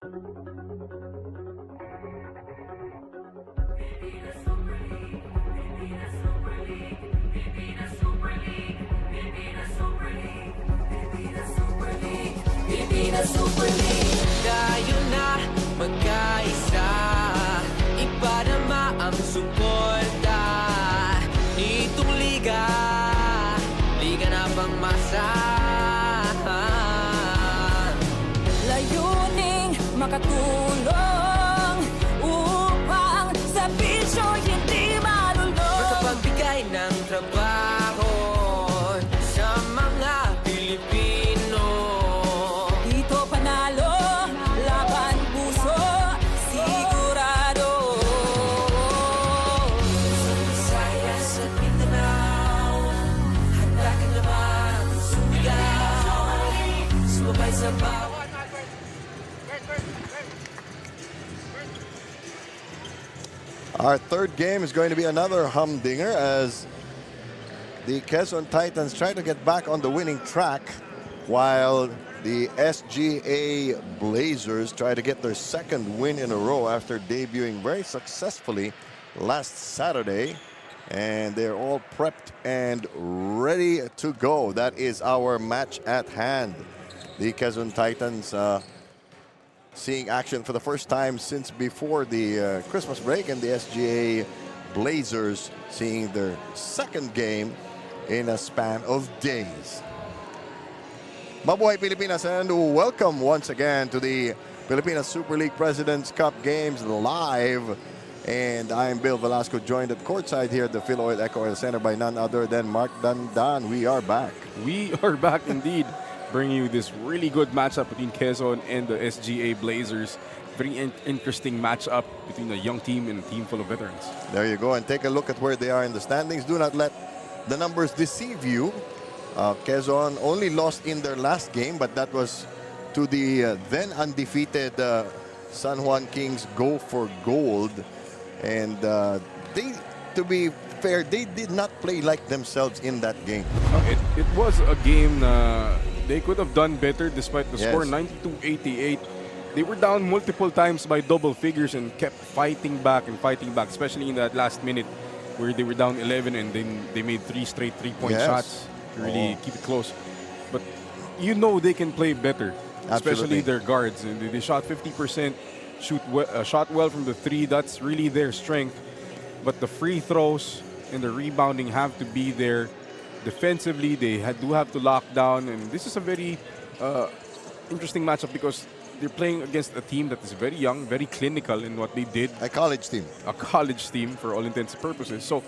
Tayo na magkaisa, ipadama ang suporta nitong liga, liga na pangmasa. Layuning makatulong upang sa bisyo hindi malulong. Makapagbigay ng trabaho sa mga Pilipino. Dito panalo, laban puso, sigurado. Sa Visayas sa Mindanao, handa ka naman sumigaw, sumabay sa bawat. Our third game is going to be another humdinger as the Quezon Titans try to get back on the winning track while the SGA Blazers try to get their second win in a row after debuting very successfully last Saturday. And they're all prepped and ready to go. That is our match at hand. The Quezon Titans seeing action for the first time since before the Christmas break, and the SGA Blazers seeing their second game in a span of days. Mabuhay Pilipinas, and welcome once again to the Pilipinas Super League Presidents Cup games live. And I'm Bill Velasco, joined at courtside here at the Philoid Echo Oil Center by none other than Mark Dandan. We are back. We are back indeed, bringing you this really good matchup between Quezon and the SGA Blazers. Very interesting matchup between a young team and a team full of veterans. There you go, and take a look at where they are in the standings. Do not let the numbers deceive you. Quezon only lost in their last game, but that was to the then undefeated San Juan Kings Go for Gold. And they, to be fair, they did not play like themselves in that game. It was a game they could have done better despite the score, 92-88. They were down multiple times by double figures and kept fighting back, especially in that last minute where they were down 11 and then they made 3 straight three-point shots to really keep it close. But you know they can play better, especially their guards. And they shot 50%, shot well from the 3. That's really their strength. But the free throws and the rebounding have to be there. Defensively, they do have to lock down. And this is a very interesting matchup because they're playing against a team that is very young, very clinical in what they did. A college team. A college team for all intents and purposes. So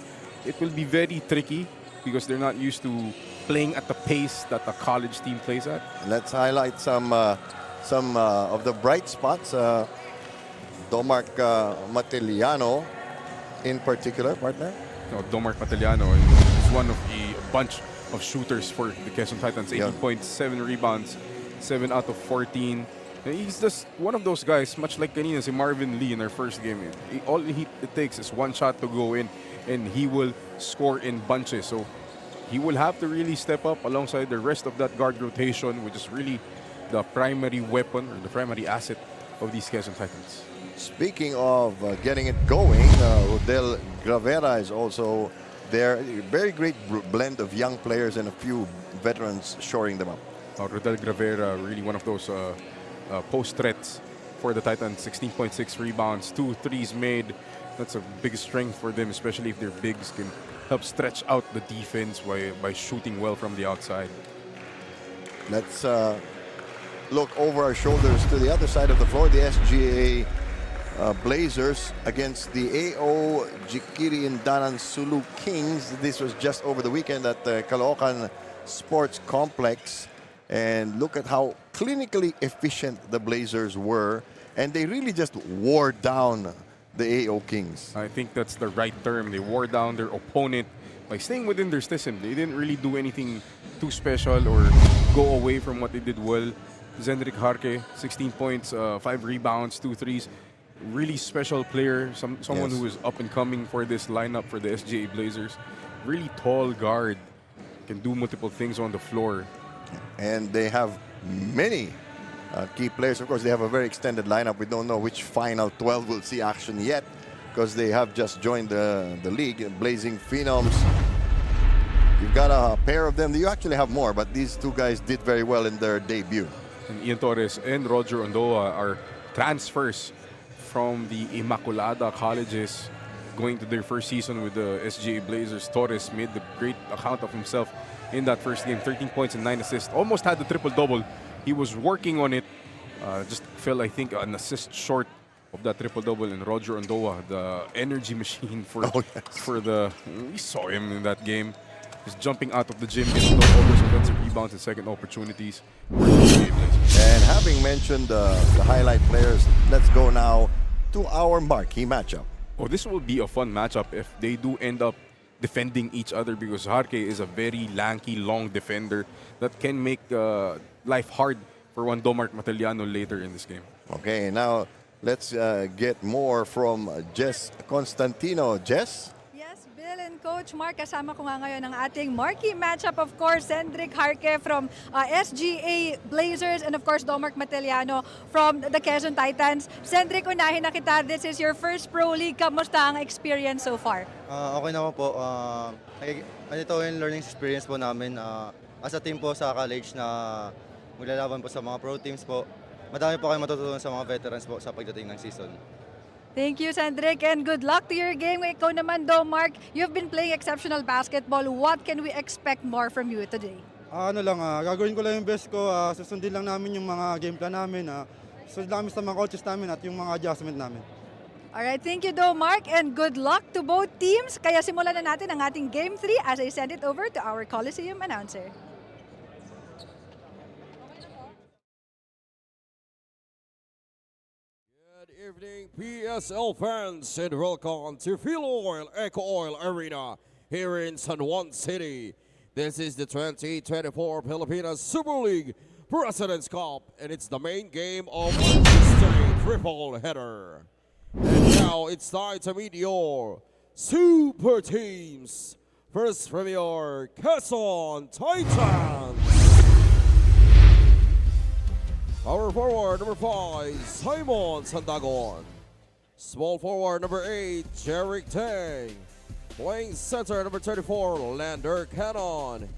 it will be very tricky because they're not used to playing at the pace that a college team plays at. Let's highlight some of the bright spots. Domark Matiliano in particular, partner. No, Domark Matiliano is one of a bunch of shooters for the Quezon Titans. 18 points, 7 rebounds, 7 out of 14. And he's just one of those guys, much like kanina si Marvin Lee in their first game. All it takes is one shot to go in, and he will score in bunches. So he will have to really step up alongside the rest of that guard rotation, which is really the primary weapon or the primary asset of these Quezon Titans. Speaking of getting it going, Rodel Gravera is also there. A very great blend of young players and a few veterans shoring them up. Rodel Gravera, really one of those post threats for the Titans. 16.6 rebounds, 2 threes made. That's a big strength for them, especially if their bigs can help stretch out the defense by shooting well from the outside. Let's look over our shoulders to the other side of the floor. The SGA Blazers against the AO Jikiri Danan Sulu Kings. This was just over the weekend at the Caloocan Sports Complex. And look at how clinically efficient the Blazers were. And they really just wore down the AO Kings. I think that's the right term. They wore down their opponent by staying within their system. They didn't really do anything too special or go away from what they did well. Zendrick Harke, 16 points, 5 rebounds, 2 threes. Really special player, someone who is up and coming for this lineup for the SGA Blazers. Really tall guard, can do multiple things on the floor. And they have many key players. Of course, they have a very extended lineup. We don't know which final 12 will see action yet because they have just joined the league. Blazing Phenoms. You've got a pair of them. You actually have more, but these two guys did very well in their debut. And Ian Torres and Roger Ondoa are transfers from the Immaculada colleges going to their first season with the SGA Blazers. Torres made the great account of himself in that first game. 13 points and 9 assists. Almost had the triple-double. He was working on it. Just fell, I think, an assist short of that triple-double. And Roger Ondoa, the energy machine for the... We saw him in that game. Just jumping out of the gym, getting all those offensive rebounds and second opportunities. And having mentioned the highlight players, let's go now to our marquee matchup. Oh, this will be a fun matchup if they do end up defending each other, because Jarque is a very lanky, long defender that can make life hard for one Domark Mataliano later in this game. Okay, now let's get more from Jess Constantino. Jess? Yes, Bill and Coach Mark, kasama ko nga ngayon ang ating marquee matchup. Of course, Cendric Jarque from SGA Blazers and of course, Domark Mataliano from the Quezon Titans. Cendric, unahin na kita. This is your first pro league. Kamusta ang experience so far? Okay naman po. Ito yung learning experience po namin as a team po sa college na maglalaban po sa mga pro teams po. Madami po kayo matutunan sa mga veterans po sa pagdating ng season. Thank you, Cendric, and good luck to your game. Ikaw naman, Domark, you've been playing exceptional basketball. What can we expect more from you today? Gagawin ko lang yung best ko. Susundin lang namin yung mga game plan namin. Susundin namin sa mga coaches namin at yung mga adjustment namin. Alright, thank you, Domark, and good luck to both teams. Kaya simulan na natin ang ating Game 3 as I send it over to our Coliseum announcer. Good evening, PSL fans, and welcome to Phil Oil Eco Oil Arena here in San Juan City. This is the 2024 Pilipinas Super League President's Cup, and it's the main game of our history triple header. And now it's time to meet your super teams. First from your Quezon Titans. Power forward number 5, Simon Sandagon. Small forward number 8, Jerick Tang. Playing center number 34, Lander Cannon.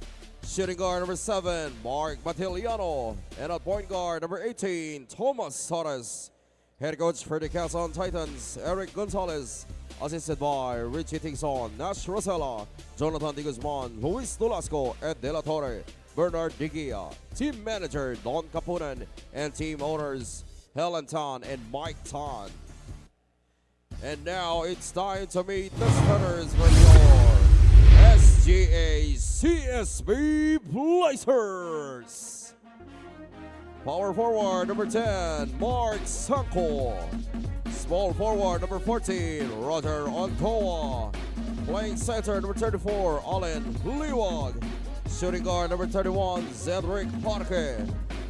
Shooting guard number 7, Mark Matiliano. And at point guard number 18, Thomas Torres. Head coach for the Quezon Titans, Eric Gonzalez. Assisted by Richie Tingson, Nash Rosella, Jonathan Di Guzman, Luis Nolasco, Ed De La Torre, Bernard Digia. Team manager Don Capunan, and team owners Helen Tan and Mike Tan. And now it's time to meet the starters for your SGA CSB Blazers. Power forward number 10, Mark Sanko. Small forward number 14, Roger Ontoa. Playing center number 34, Allen Liwag. Shooting guard number 31, Cedric Parque.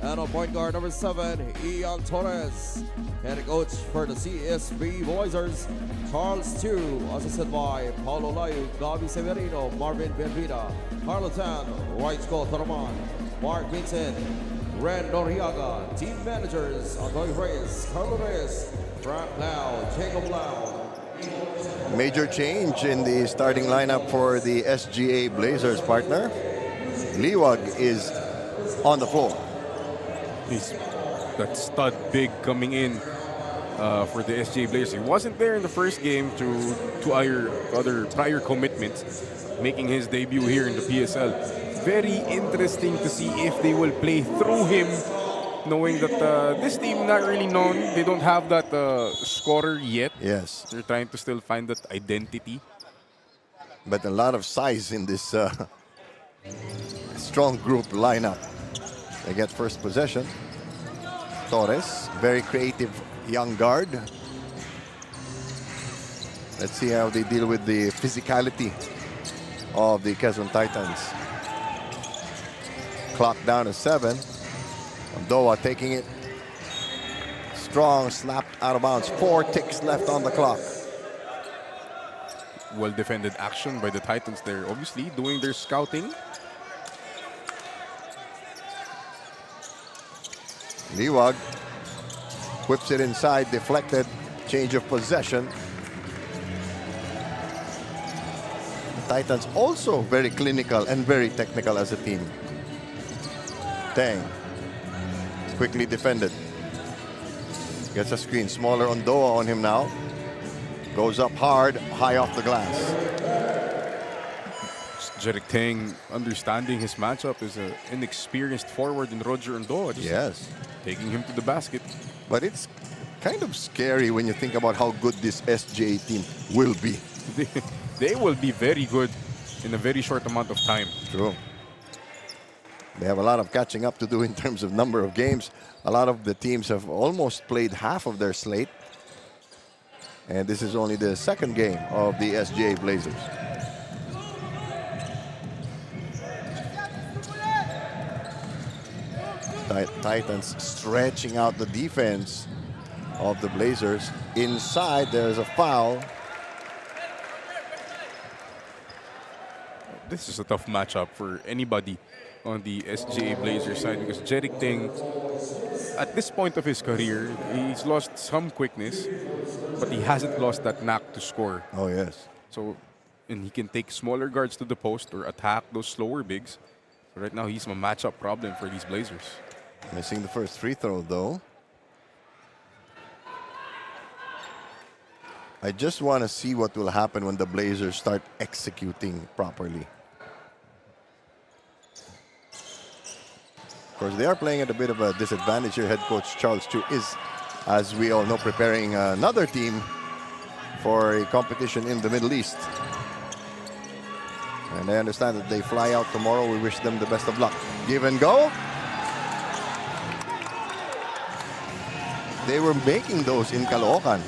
And on point guard number 7, Ian Torres. Head coach for the CSB Blazers, Charles Chu. Assisted by Paulo Layu, Gabi Severino, Marvin Benvida, Carlo Tan, Raichko Taraman, Mark Vincent, Ren Noriaga. Team managers, Antoy Reyes, Carlo Reyes, Frank Lau, Jacob Lau. Major change in the starting lineup for the SGA Blazers, partner. Liwag is on the floor. He's that stud big coming in for the SGA Blazers. He wasn't there in the first game to other prior commitments, making his debut here in the PSL. Very interesting to see if they will play through him, knowing that this team not really known. They don't have that scorer yet. Yes. They're trying to still find that identity. But a lot of size in this strong group lineup. They get first possession. Torres, very creative young guard. Let's see how they deal with the physicality of the Quezon Titans. Clock down to 7. Doa taking it. Strong, slapped out of bounds. 4 ticks left on the clock. Well-defended action by the Titans. They're obviously doing their scouting. Liwag whips it inside, deflected, change of possession. The Titans also very clinical and very technical as a team. Tang quickly defended. Gets a screen, smaller on Doa on him now. Goes up hard, high off the glass. Jerick Tang understanding his matchup is an inexperienced forward in Roger Ondoa. Yes. Taking him to the basket. But it's kind of scary when you think about how good this SGA team will be. They will be very good in a very short amount of time. True. They have a lot of catching up to do in terms of number of games. A lot of the teams have almost played half of their slate. And this is only the second game of the SGA Blazers. Titans stretching out the defense of the Blazers. Inside, there's a foul. This is a tough matchup for anybody on the SGA Blazers side because Jerick Tang, at this point of his career, he's lost some quickness, but he hasn't lost that knack to score. Oh, yes. So, and he can take smaller guards to the post or attack those slower bigs. So right now, he's a matchup problem for these Blazers. Missing the first free throw, though. I just want to see what will happen when the Blazers start executing properly. Of course, they are playing at a bit of a disadvantage here. Head coach Charles Chu is, as we all know, preparing another team for a competition in the Middle East. And I understand that they fly out tomorrow. We wish them the best of luck. Give and go. They were making those in Caloocan.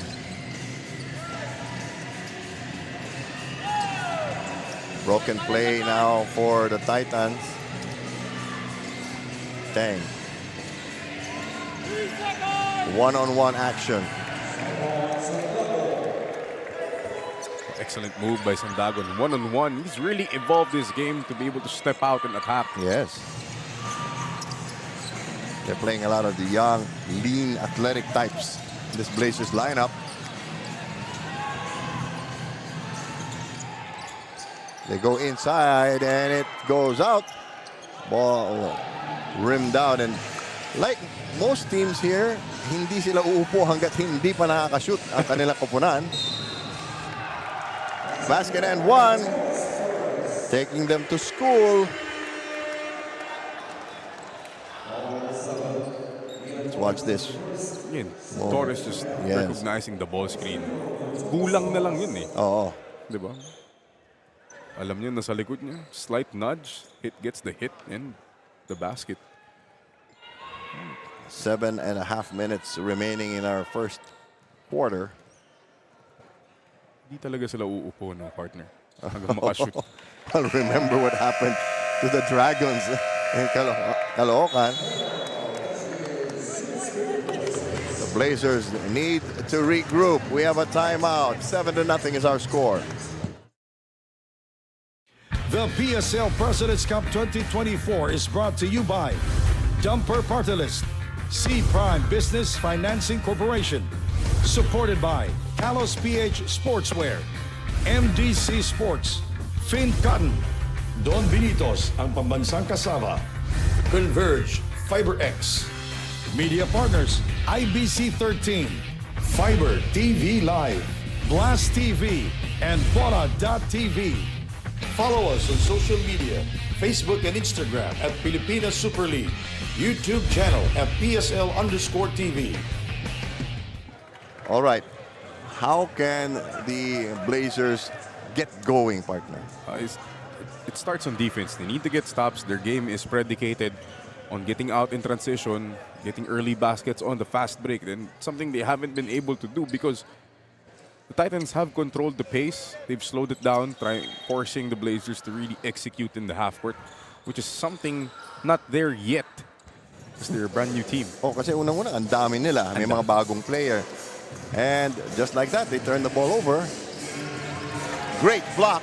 Broken play now for the Titans. Tang. One-on-one action. Excellent move by Sandagon. One-on-one. He's really evolved this game to be able to step out and attack. Yes. They're playing a lot of the young, lean, athletic types in this Blazers lineup. They go inside and it goes out. Ball rimmed out, and like most teams here, hindi sila uupo hanggat hindi pa nakakashoot ang kanilang koponan. Basket and one. Taking them to school. Let's watch this. Yun. Torres just recognizing the ball screen. Kulang na lang yun eh. Oo. Diba? Alam niyo, nasa likod niya. Slight nudge. Gets the hit and the basket. 7.5 minutes remaining in our first quarter. Hindi talaga sila uupo ng partner. Hanggang makashoot. I'll remember what happened to the Dragons in Caloocan. The Blazers need to regroup. We have a timeout. 7-0 is our score. The PSL President's Cup 2024 is brought to you by Dumper Party List, C Prime Business Financing Corporation, supported by Kalos PH Sportswear, MDC Sports, Fin Cotton, Don Benitos, ang pambansang kasama, Converge, FiberX, Media Partners, IBC 13, Fiber TV Live, Blast TV, and Bora.tv. Follow us on social media, Facebook and Instagram at Pilipinas Super League, YouTube channel at PSL_TV. All right. How can the Blazers get going, partner? It starts on defense. They need to get stops. Their game is predicated on getting out in transition, getting early baskets on the fast break, and something they haven't been able to do because the Titans have controlled the pace. They've slowed it down, forcing the Blazers to really execute in the half court, which is something not there yet because they're a brand new team. Oh, kasi unang-una, ang dami nila. May mga bagong player. And just like that, they turn the ball over. Great block.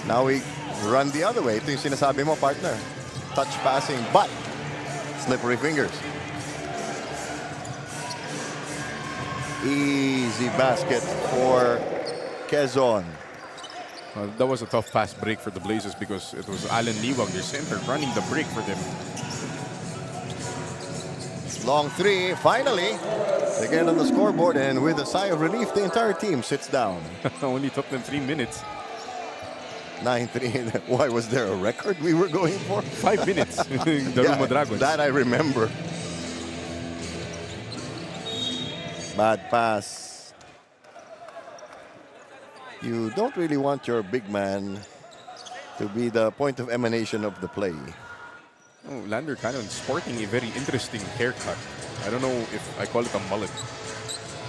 Now we run the other way. Ito yung sinasabi mo, partner. Touch passing, but slippery fingers. Easy basket for Quezon. That was a tough fast break for the Blazers because it was Alan Liwag, their center, running the break for them. Long three, finally. They get on the scoreboard, and with a sigh of relief, the entire team sits down. Only took them 3 minutes. 9-3. Why, was there a record we were going for? 5 minutes. The Ruma Dragons. That I remember. Bad pass. You don't really want your big man to be the point of emanation of the play. Oh, Lander kind of sporting a very interesting haircut. I don't know if I call it a mullet.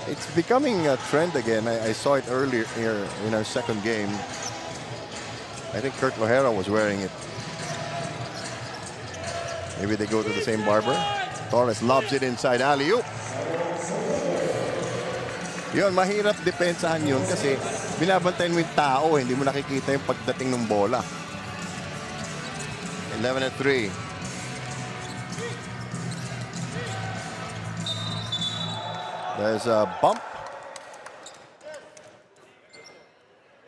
It's becoming a trend again. I saw it earlier here in our second game. I think Kurt Lohera was wearing it. Maybe they go to the same barber. Torres lobs it inside alley-oop. Yun, mahirap depensahan yun kasi binabantayan mo yung tao, hindi mo nakikita yung pagdating ng bola. 11-3. There's a bump.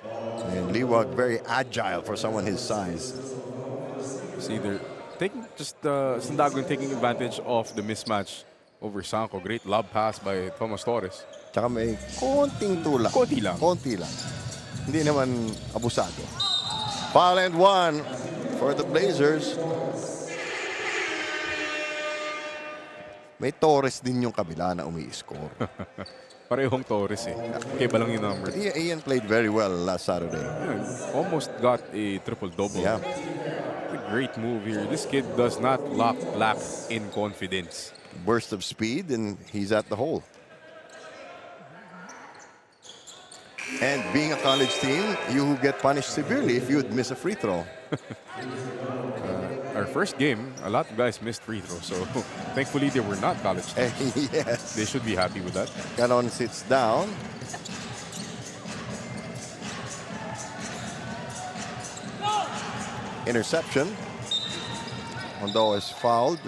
And Liwag very agile for someone his size. See, they're taking Sandagon taking advantage of the mismatch over Sanko. Great lob pass by Thomas Torres. Tsaka may konting tulak. Konti lang. Konti lang. Hindi naman abusado. Foul and one for the Blazers. May Torres din yung kabila na umi-score. Parehong Torres eh. Kaya lang yung number. Ian played very well last Saturday. Yeah, almost got a triple-double. Yeah. A great move here. This kid does not lack in confidence. Burst of speed, and he's at the hole. And being a college team, you get punished severely if you'd miss a free throw. Our first game, a lot of guys missed free throws, so thankfully they were not college teams. Yes. They should be happy with that. Ganon sits down. Interception. Hondo is fouled.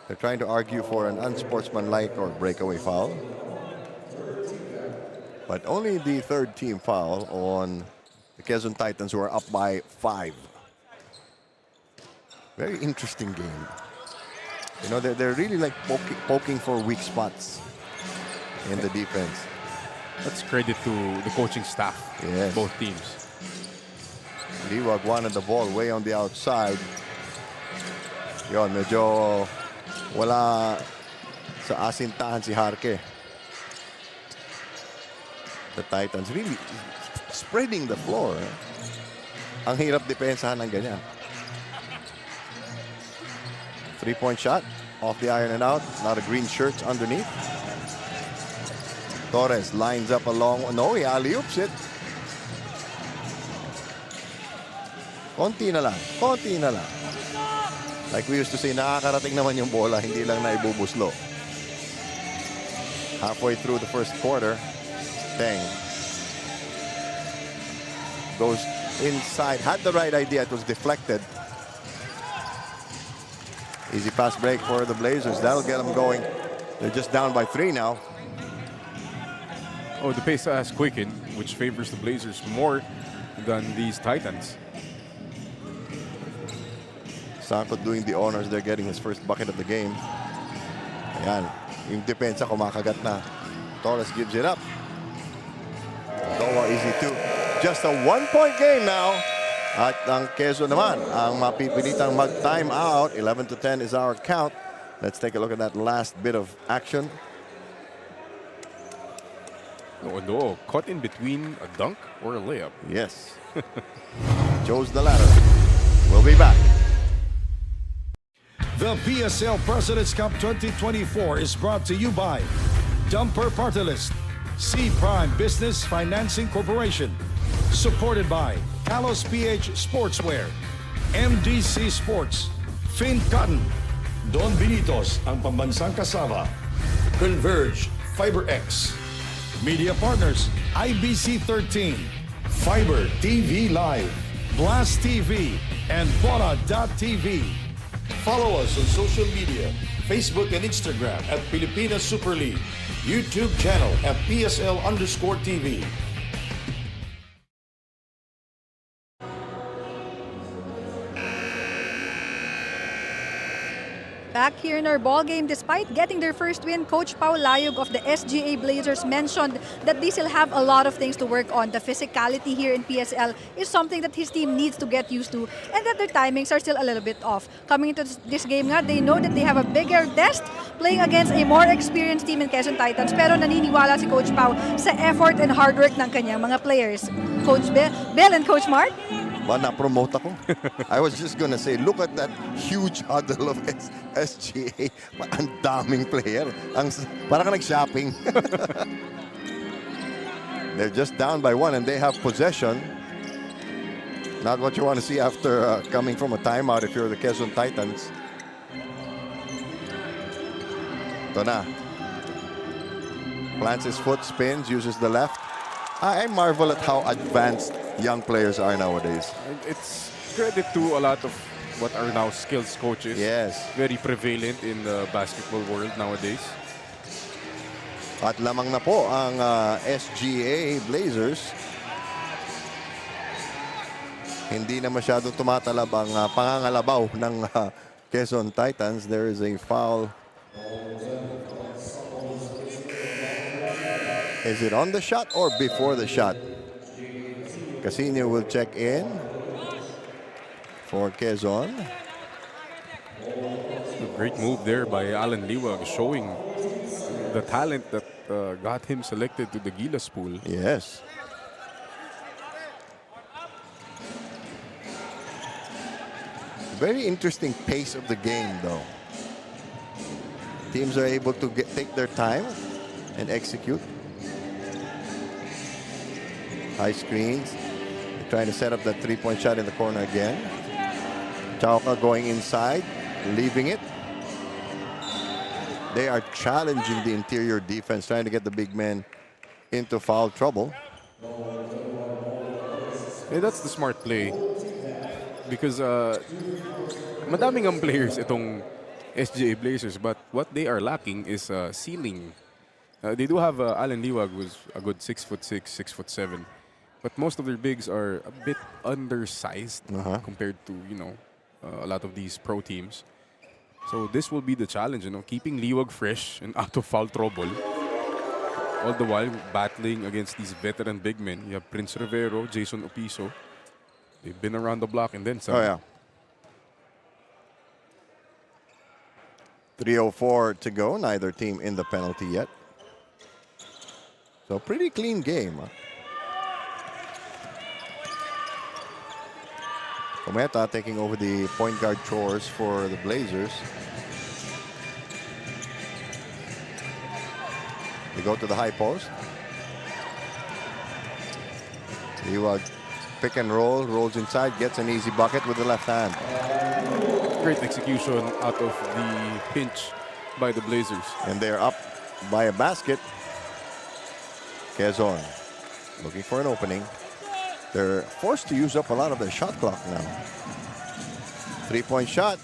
They're trying to argue for an unsportsmanlike or breakaway foul. But only the third team foul on the Quezon Titans, who are up by 5. Very interesting game. You know, they're really like poking for weak spots in the defense. That's credit to the coaching staff, Yes. both teams. Liwag wanted the ball way on the outside. Yon, medyo wala sa asintahan si Harke. The Titans really spreading the floor. Ang hirap depensahan ng ganyan. 3-point shot off the iron and out. Not a green shirt underneath. Torres lines up along. No, he alley-oops it. Konti na lang. Konti na lang. Like we used to say, nakakarating naman yung bola, hindi lang na ibubuslo. Halfway through the first quarter, Teng goes inside. Had the right idea. It was deflected. Easy pass break for the Blazers. That'll get them going. They're just down by 3 now. Oh, the pace has quickened, which favors the Blazers more than these Titans. Sanko doing the honors. They're getting his first bucket of the game. Ayan. Yung depensa kumakagat na. Torres gives it up. Doa easy too. Just a 1-point game now. At ang Quezon naman, ang mapipilitang mag-time out. 11-10 is our count. Let's take a look at that last bit of action. No, caught in between a dunk or a layup. Yes. Chose the latter. We'll be back. The PSL President's Cup 2024 is brought to you by Dumper Party List, C Prime Business Financing Corporation, supported by Talos PH Sportswear, MDC Sports, Fin Cotton, Don Benitos, ang pambansang kasama, Converge, FiberX, Media Partners, IBC 13, Fiber TV Live, Blast TV, and Bola.tv. Follow us on social media, Facebook and Instagram at Pilipinas Super League, YouTube channel at PSL_TV. Back here in our ball game, despite getting their first win, Coach Pao Layog of the SGA Blazers mentioned that they still have a lot of things to work on. The physicality here in PSL is something that his team needs to get used to, and that their timings are still a little bit off. Coming into this game nga, they know that they have a bigger test playing against a more experienced team in Quezon Titans, pero naniniwala si Coach Pao sa effort and hard work ng kanyang mga players. Coach Bell and Coach Mark? Ba, na-promote ako. I was just gonna say, look at that huge huddle of SGA. Ang daming player. Parang ka nag-shopping. They're just down by 1 and they have possession. Not what you want to see after coming from a timeout if you're the Quezon Titans. Ito na. Plants his foot, spins, uses the left. I marvel at how advanced young players are nowadays. And it's credit to a lot of what are now skills coaches. Yes. Very prevalent in the basketball world nowadays. At lamang na po ang SGA Blazers. Hindi na masyadong tumatalab ang pangangalabaw ng Quezon Titans. There is a foul. Is it on the shot or before the shot? Casino will check in for Quezon. A great move there by Alan Liwag, showing the talent that got him selected to the Gilas pool. Yes. Very interesting pace of the game, though. Teams are able to take their time and execute. High screens. They're trying to set up that three-point shot in the corner again. Chauka going inside, leaving it. They are challenging the interior defense, trying to get the big men into foul trouble. Yeah, that's the smart play. Because madaming ang players itong SGA Blazers, but what they are lacking is ceiling. They do have Alan Liwag, who's a good 6'6", 6'7", but most of their bigs are a bit undersized compared to a lot of these pro teams. So this will be the challenge, keeping Liwag fresh and out of foul trouble. All the while battling against these veteran big men. You have Prince Rivero, Jason Opiso. They've been around the block and then some. Oh, yeah. 3:04 to go. Neither team in the penalty yet. So pretty clean game. Cometa taking over the point guard chores for the Blazers. They go to the high post. Liwag pick and roll, rolls inside, gets an easy bucket with the left hand. Great execution out of the pinch by the Blazers. And they're up by a basket. Quezon looking for an opening. They're forced to use up a lot of their shot clock now. Three-point shot.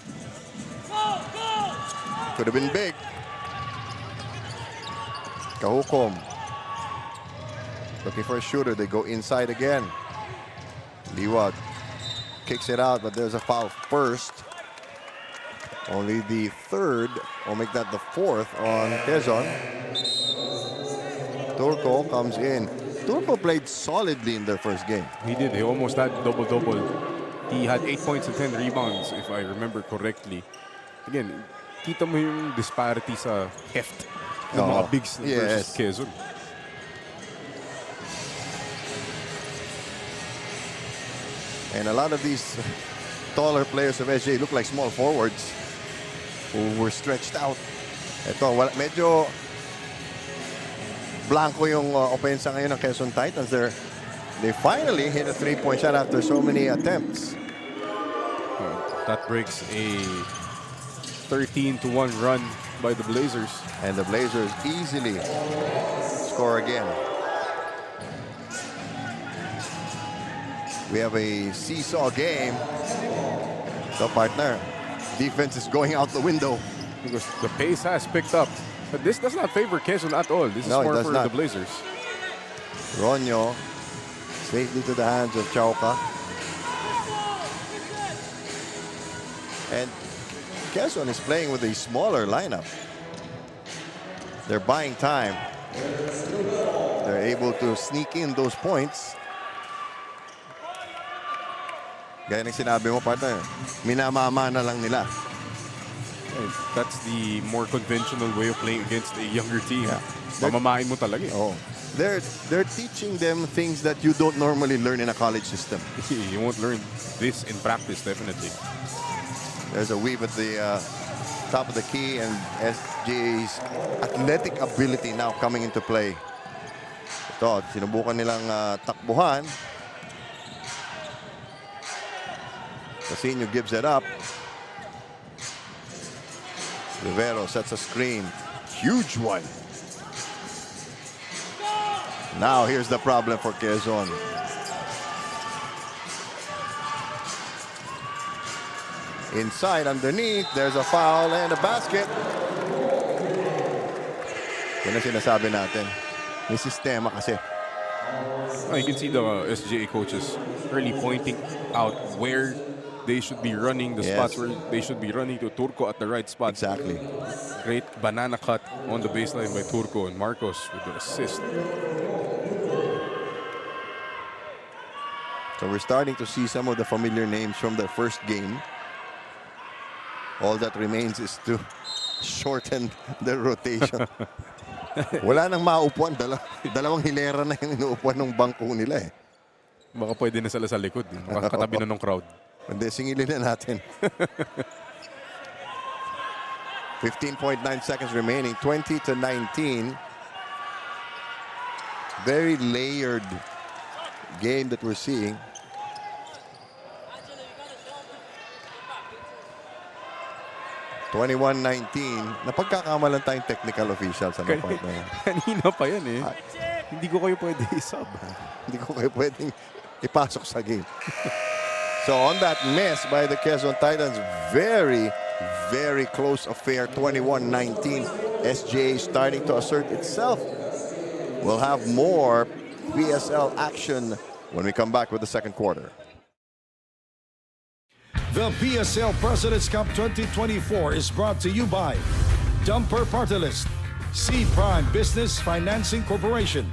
Could have been big. Kahukom looking for a shooter. They go inside again. Liwag kicks it out, but there's a foul first. Only the third, or make that the fourth on Quezon. Turco comes in. Turco played solidly in their first game. He did. He almost had double-double. He had 8 points and 10 rebounds, if I remember correctly. Again, kita mo yung disparity sa heft ng mga bigs versus Quezon. And a lot of these taller players of SJ look like small forwards who were stretched out. Ito, medyo blanco yung opensa ngayon ng Quezon Titans. They finally hit a three-point shot after so many attempts. That breaks a 13-1 run by the Blazers. And the Blazers easily score again. We have a seesaw game. So, partner, defense is going out the window. Because the pace has picked up. But this does not favor Quezon at all. This is No, it more does for not. the Blazers. Ronyo, safely to the hands of Chauca. And Quezon is playing with a smaller lineup. They're buying time. They're able to sneak in those points. Gaya ng sinabi mo, partner, minamama na lang nila. That's the more conventional way of playing against a younger team. Yeah. Mamamain mo talaga eh. Oh. They're teaching them things that you don't normally learn in a college system. You won't learn this in practice, definitely. There's a weave at the top of the key, and SGA's athletic ability now coming into play. Ito, sinubukan nilang takbuhan. Casino gives it up. Rivero sets a screen. Huge one. Now here's the problem for Quezon. Inside, underneath, there's a foul and a basket. Yan ang sinasabi natin. May sistema kasi. You can see the SGA coaches really pointing out where they should be running, the spots where they should be running to Turco at the right spot. Exactly. Great banana cut on the baseline by Turco, and Marcos with the assist. So we're starting to see some of the familiar names from the first game. All that remains is to shorten the rotation. Wala nang maupuan. Dalawang hilera na yung inuupuan ng bangko nila eh. Baka pwede na sila sa likod. Makakatabi na ng crowd. Hindi, singilin na natin. 15.9 seconds remaining. 20-19. Very layered game that we're seeing. Napagkakamalan tayong technical officials. Ano part na yan? Kanina pa yan eh. Hindi ko kayo pwede isub. Hindi ko kayo pwedeng ipasok sa game. So on that miss by the Quezon Titans, very, very close affair, 21-19. SGA starting to assert itself. We'll have more PSL action when we come back with the second quarter. The PSL President's Cup 2024 is brought to you by Dumper Party List, C Prime Business Financing Corporation,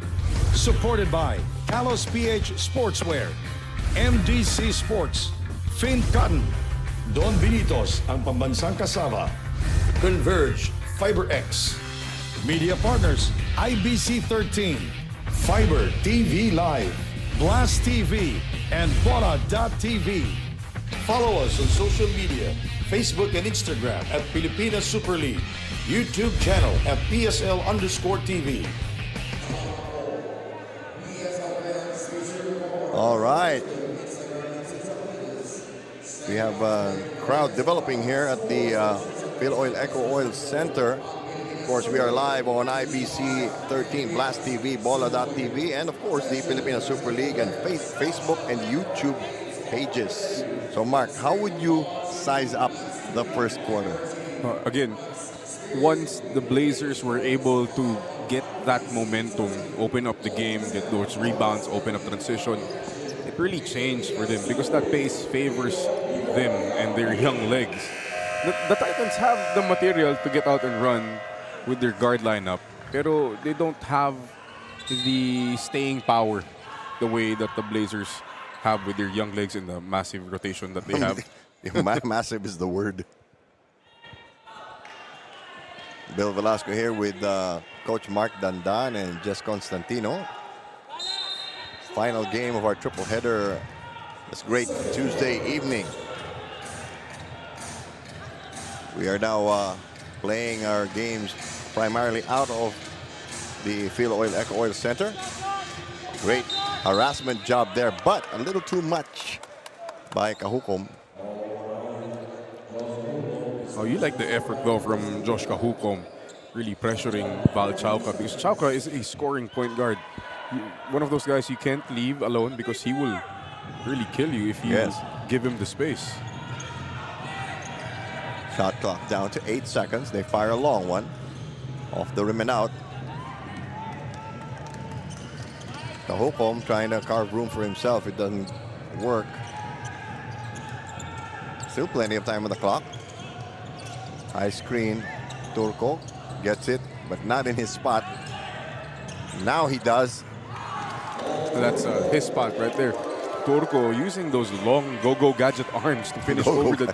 supported by Talos PH Sportswear, MDC Sports, Fin Cotton, Don Benitos, ang pambansang kasama, Converge, FiberX, Media Partners, IBC 13, Fiber TV Live, Blast TV, and Bola.tv. Follow us on social media, Facebook and Instagram at Pilipinas Super League, YouTube channel at PSL_TV. All right. We have a crowd developing here at the Phil Oil Eco Oil Center. Of course, we are live on IBC 13, Blast TV, Bola.tv, and of course the Pilipinas Super League and Facebook and YouTube pages. So Mark, how would you size up the first quarter? Again, once the Blazers were able to get that momentum, open up the game, get those rebounds, open up transition, it really changed for them because that pace favors them and their young legs. The Titans have the material to get out and run with their guard lineup, pero they don't have the staying power the way that the Blazers have with their young legs and the massive rotation that they have. Massive is the word. Bill Velasco here with Coach Mark Dandan and Jess Constantino. Final game of our triple header this great Tuesday evening. We are now playing our games primarily out of the Phil Oil Eco Oil Center. Great harassment job there, but a little too much by Kahukom. Oh, you like the effort though from Josh Kahukom, really pressuring Val Chauca because Chauca is a scoring point guard. One of those guys you can't leave alone because he will really kill you if you give him the space. Shot clock down to 8 seconds. They fire a long one. Off the rim and out. Cahokom trying to carve room for himself. It doesn't work. Still plenty of time on the clock. High screen. Turco gets it, but not in his spot. Now he does. That's his spot right there. Turco using those long go-go gadget arms to finish over the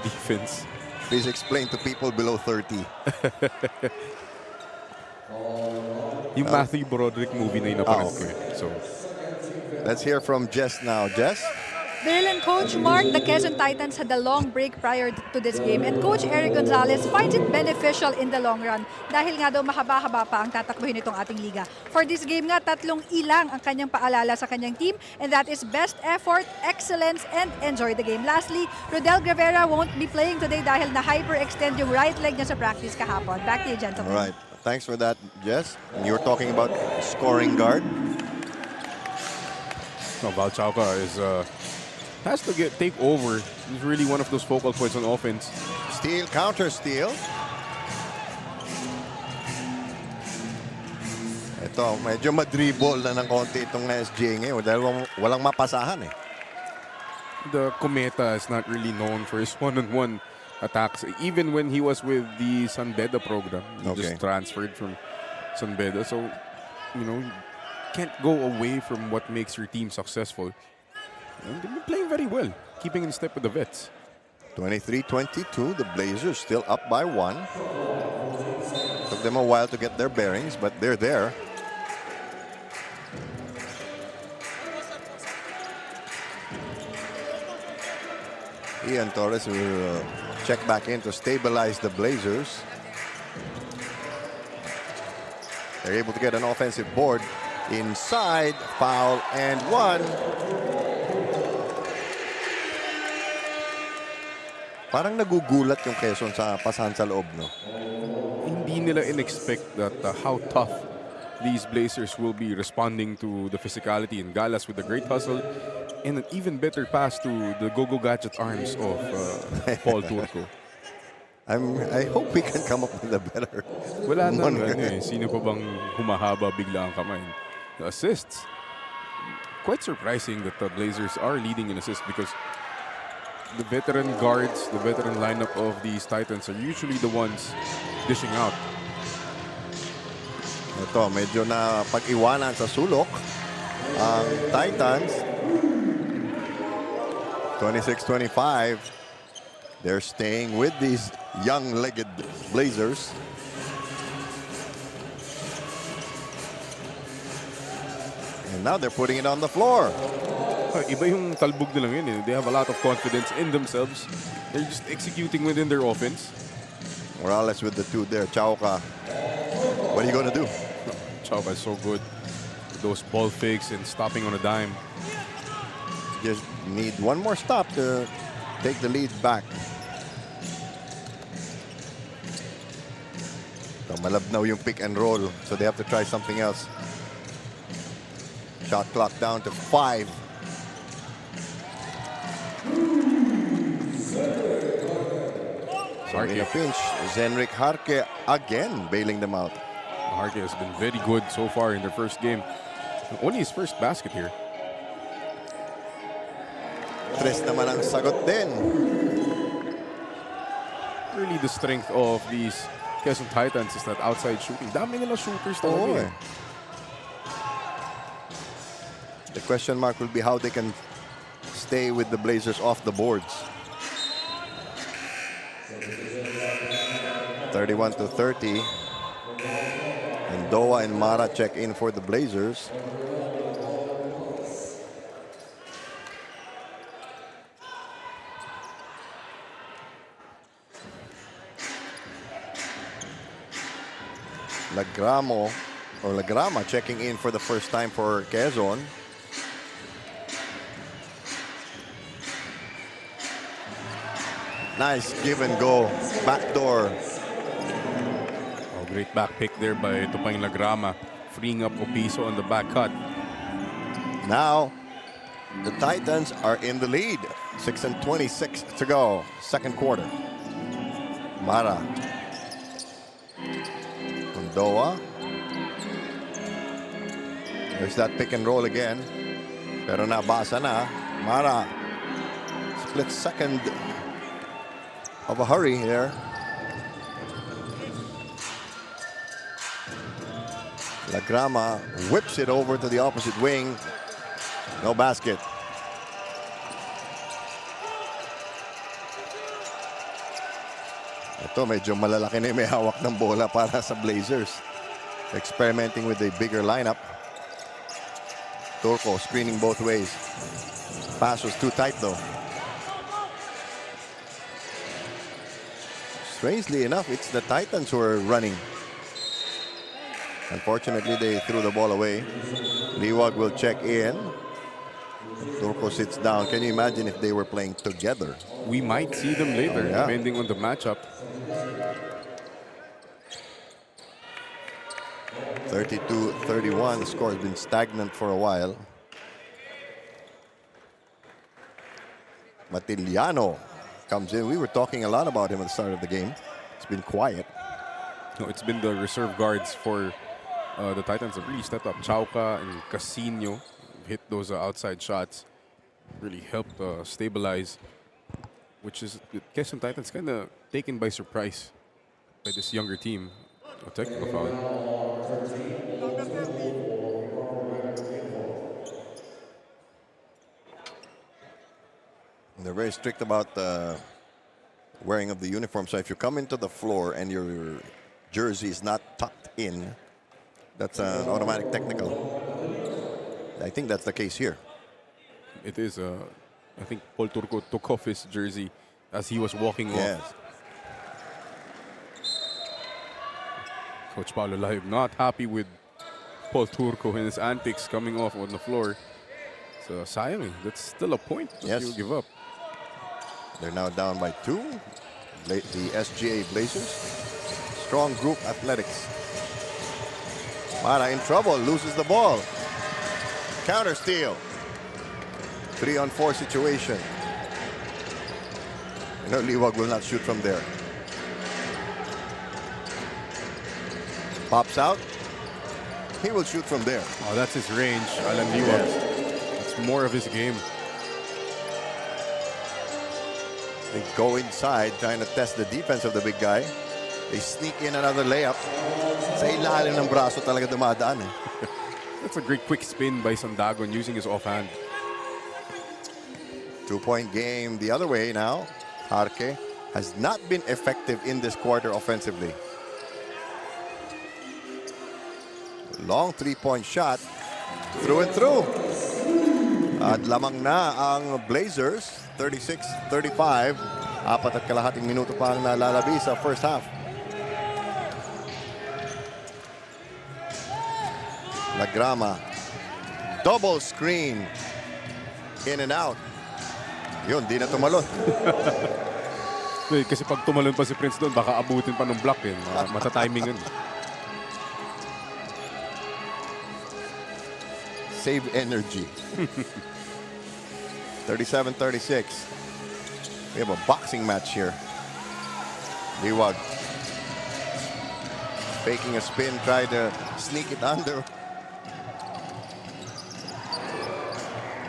defense. Please explain to people below 30. Yung Matthew Broderick movie na napanood ko eh. So, let's hear from Jess now. Jess? Bill and Coach Mark, the Quezon Titans had a long break prior to this game, and Coach Eric Gonzalez finds it beneficial in the long run dahil nga daw mahaba-haba pa ang tatakbuhin nitong ating liga. For this game nga, 3 ilang ang kanyang paalala sa kanyang team, and that is best effort, excellence, and enjoy the game. Lastly, Rodel Gravera won't be playing today dahil na-hyperextend yung right leg niya sa practice kahapon. Back to you, gentlemen. All right. Thanks for that, Jess. And you were talking about scoring guard. no, Valchauca is has to take over. He's really one of those focal points on offense. Steal, counter steal. Ito, medyo madribble na ng konti itong SGA ngayon dahil walang mapasahan eh. The Cometa is not really known for his one-on-one attacks. Even when he was with the San Beda program, he just transferred from San Beda. So, you know, you can't go away from what makes your team successful. And they've been playing very well, keeping in step with the vets. 23-22, the Blazers still up by 1. Took them a while to get their bearings, but they're there. Ian Torres will check back in to stabilize the Blazers. They're able to get an offensive board. Inside, foul, and 1. Parang nagugulat yung Quezon sa pasahan sa loob, no? Hindi nila in-expect that how tough these Blazers will be responding to the physicality in Galas with a great hustle and an even better pass to the go-go gadget arms of Paul Turco. I hope we can come up with a better Wala na one. eh. Sino pa bang humahaba bigla ang kamay? The assists. Quite surprising that the Blazers are leading in assists because the veteran guards, the veteran lineup of these Titans are usually the ones dishing out. Ito, medyo na pag-iwanan sa sulok ang Titans. 26-25. They're staying with these young-legged Blazers. And now they're putting it on the floor. Iba yung talbog nila ngayon eh. They have a lot of confidence in themselves. They're just executing within their offense. Morales with the 2 there. Chauca. What are you going to do? Chauca is so good. Those ball fakes and stopping on a dime. Just need one more stop to take the lead back. So malabnaw yung pick and roll, so they have to try something else. Shot clock down to 5. So in a pinch, Zenrik Harke again bailing them out. Harke has been very good so far in their first game. Only his first basket here. Tres naman ang sagot din. Really the strength of these Quezon Titans is that outside shooting. Dami nila shooters talaga. The question mark will be how they can stay with the Blazers off the boards. 31-30. And Doa and Mara check in for the Blazers. Lagrama checking in for the first time for Quezon. Nice give and go. Backdoor. Oh, great back pick there by Tupang Lagrama, freeing up Opiso on the back cut. Now, the Titans are in the lead. 6:26 to go, second quarter. Mara. Undoa. There's that pick and roll again. Pero nabasa na. Mara. Split second of a hurry here. Lagrama whips it over to the opposite wing. No basket. Ito medyo malalaki na yung may hawak ng bola para sa Blazers. Experimenting with a bigger lineup. Turco screening both ways. Pass was too tight though. Strangely enough, it's the Titans who are running. Unfortunately, they threw the ball away. Liwag will check in. Turco sits down. Can you imagine if they were playing together? We might see them later, Yeah. depending on the matchup. 32-31. The score has been stagnant for a while. Matiliano comes in. We were talking a lot about him at the start of the game. It's been quiet. No, it's been the reserve guards for the Titans have really stepped up. Chauca and Casino hit those outside shots. Really helped stabilize, which is the Quezon Titans kind of taken by surprise by this younger team. A technical foul. They're very strict about the wearing of the uniform. So if you come into the floor and your jersey is not tucked in, that's an automatic technical. I think that's the case here. It is. I think Paul Turco took off his jersey as he was walking Yes. off. Coach Paulo Layog not happy with Paul Turco and his antics coming off on the floor. So sayang, that's still a point that Yes. you give up. They're now down by 2. The SGA Blazers. Strong group athletics. Mara in trouble, loses the ball. Counter steal. 3-on-4 situation. You know, Liwag will not shoot from there. Pops out. He will shoot from there. Oh, that's his range, Alan Liwag. That's more of his game. They go inside, trying to test the defense of the big guy. They sneak in another layup. Sa ilalim ng braso talaga dumadaan eh. That's a great quick spin by Sandagon using his offhand. 2-point game the other way now. Arque has not been effective in this quarter offensively. Long 3-point shot. Through and through. At lamang na ang Blazers. 36-35. 4.5 minuto pa ang nalalabi sa first half. Lagrama. Double screen. In and out. Yun, di na tumalon. Kasi pag tumalon pa si Prince doon, baka abutin pa ng block eh. Mata-timing yun. Save energy. 37-36. We have a boxing match here. Liwag. Faking a spin, tried to sneak it under.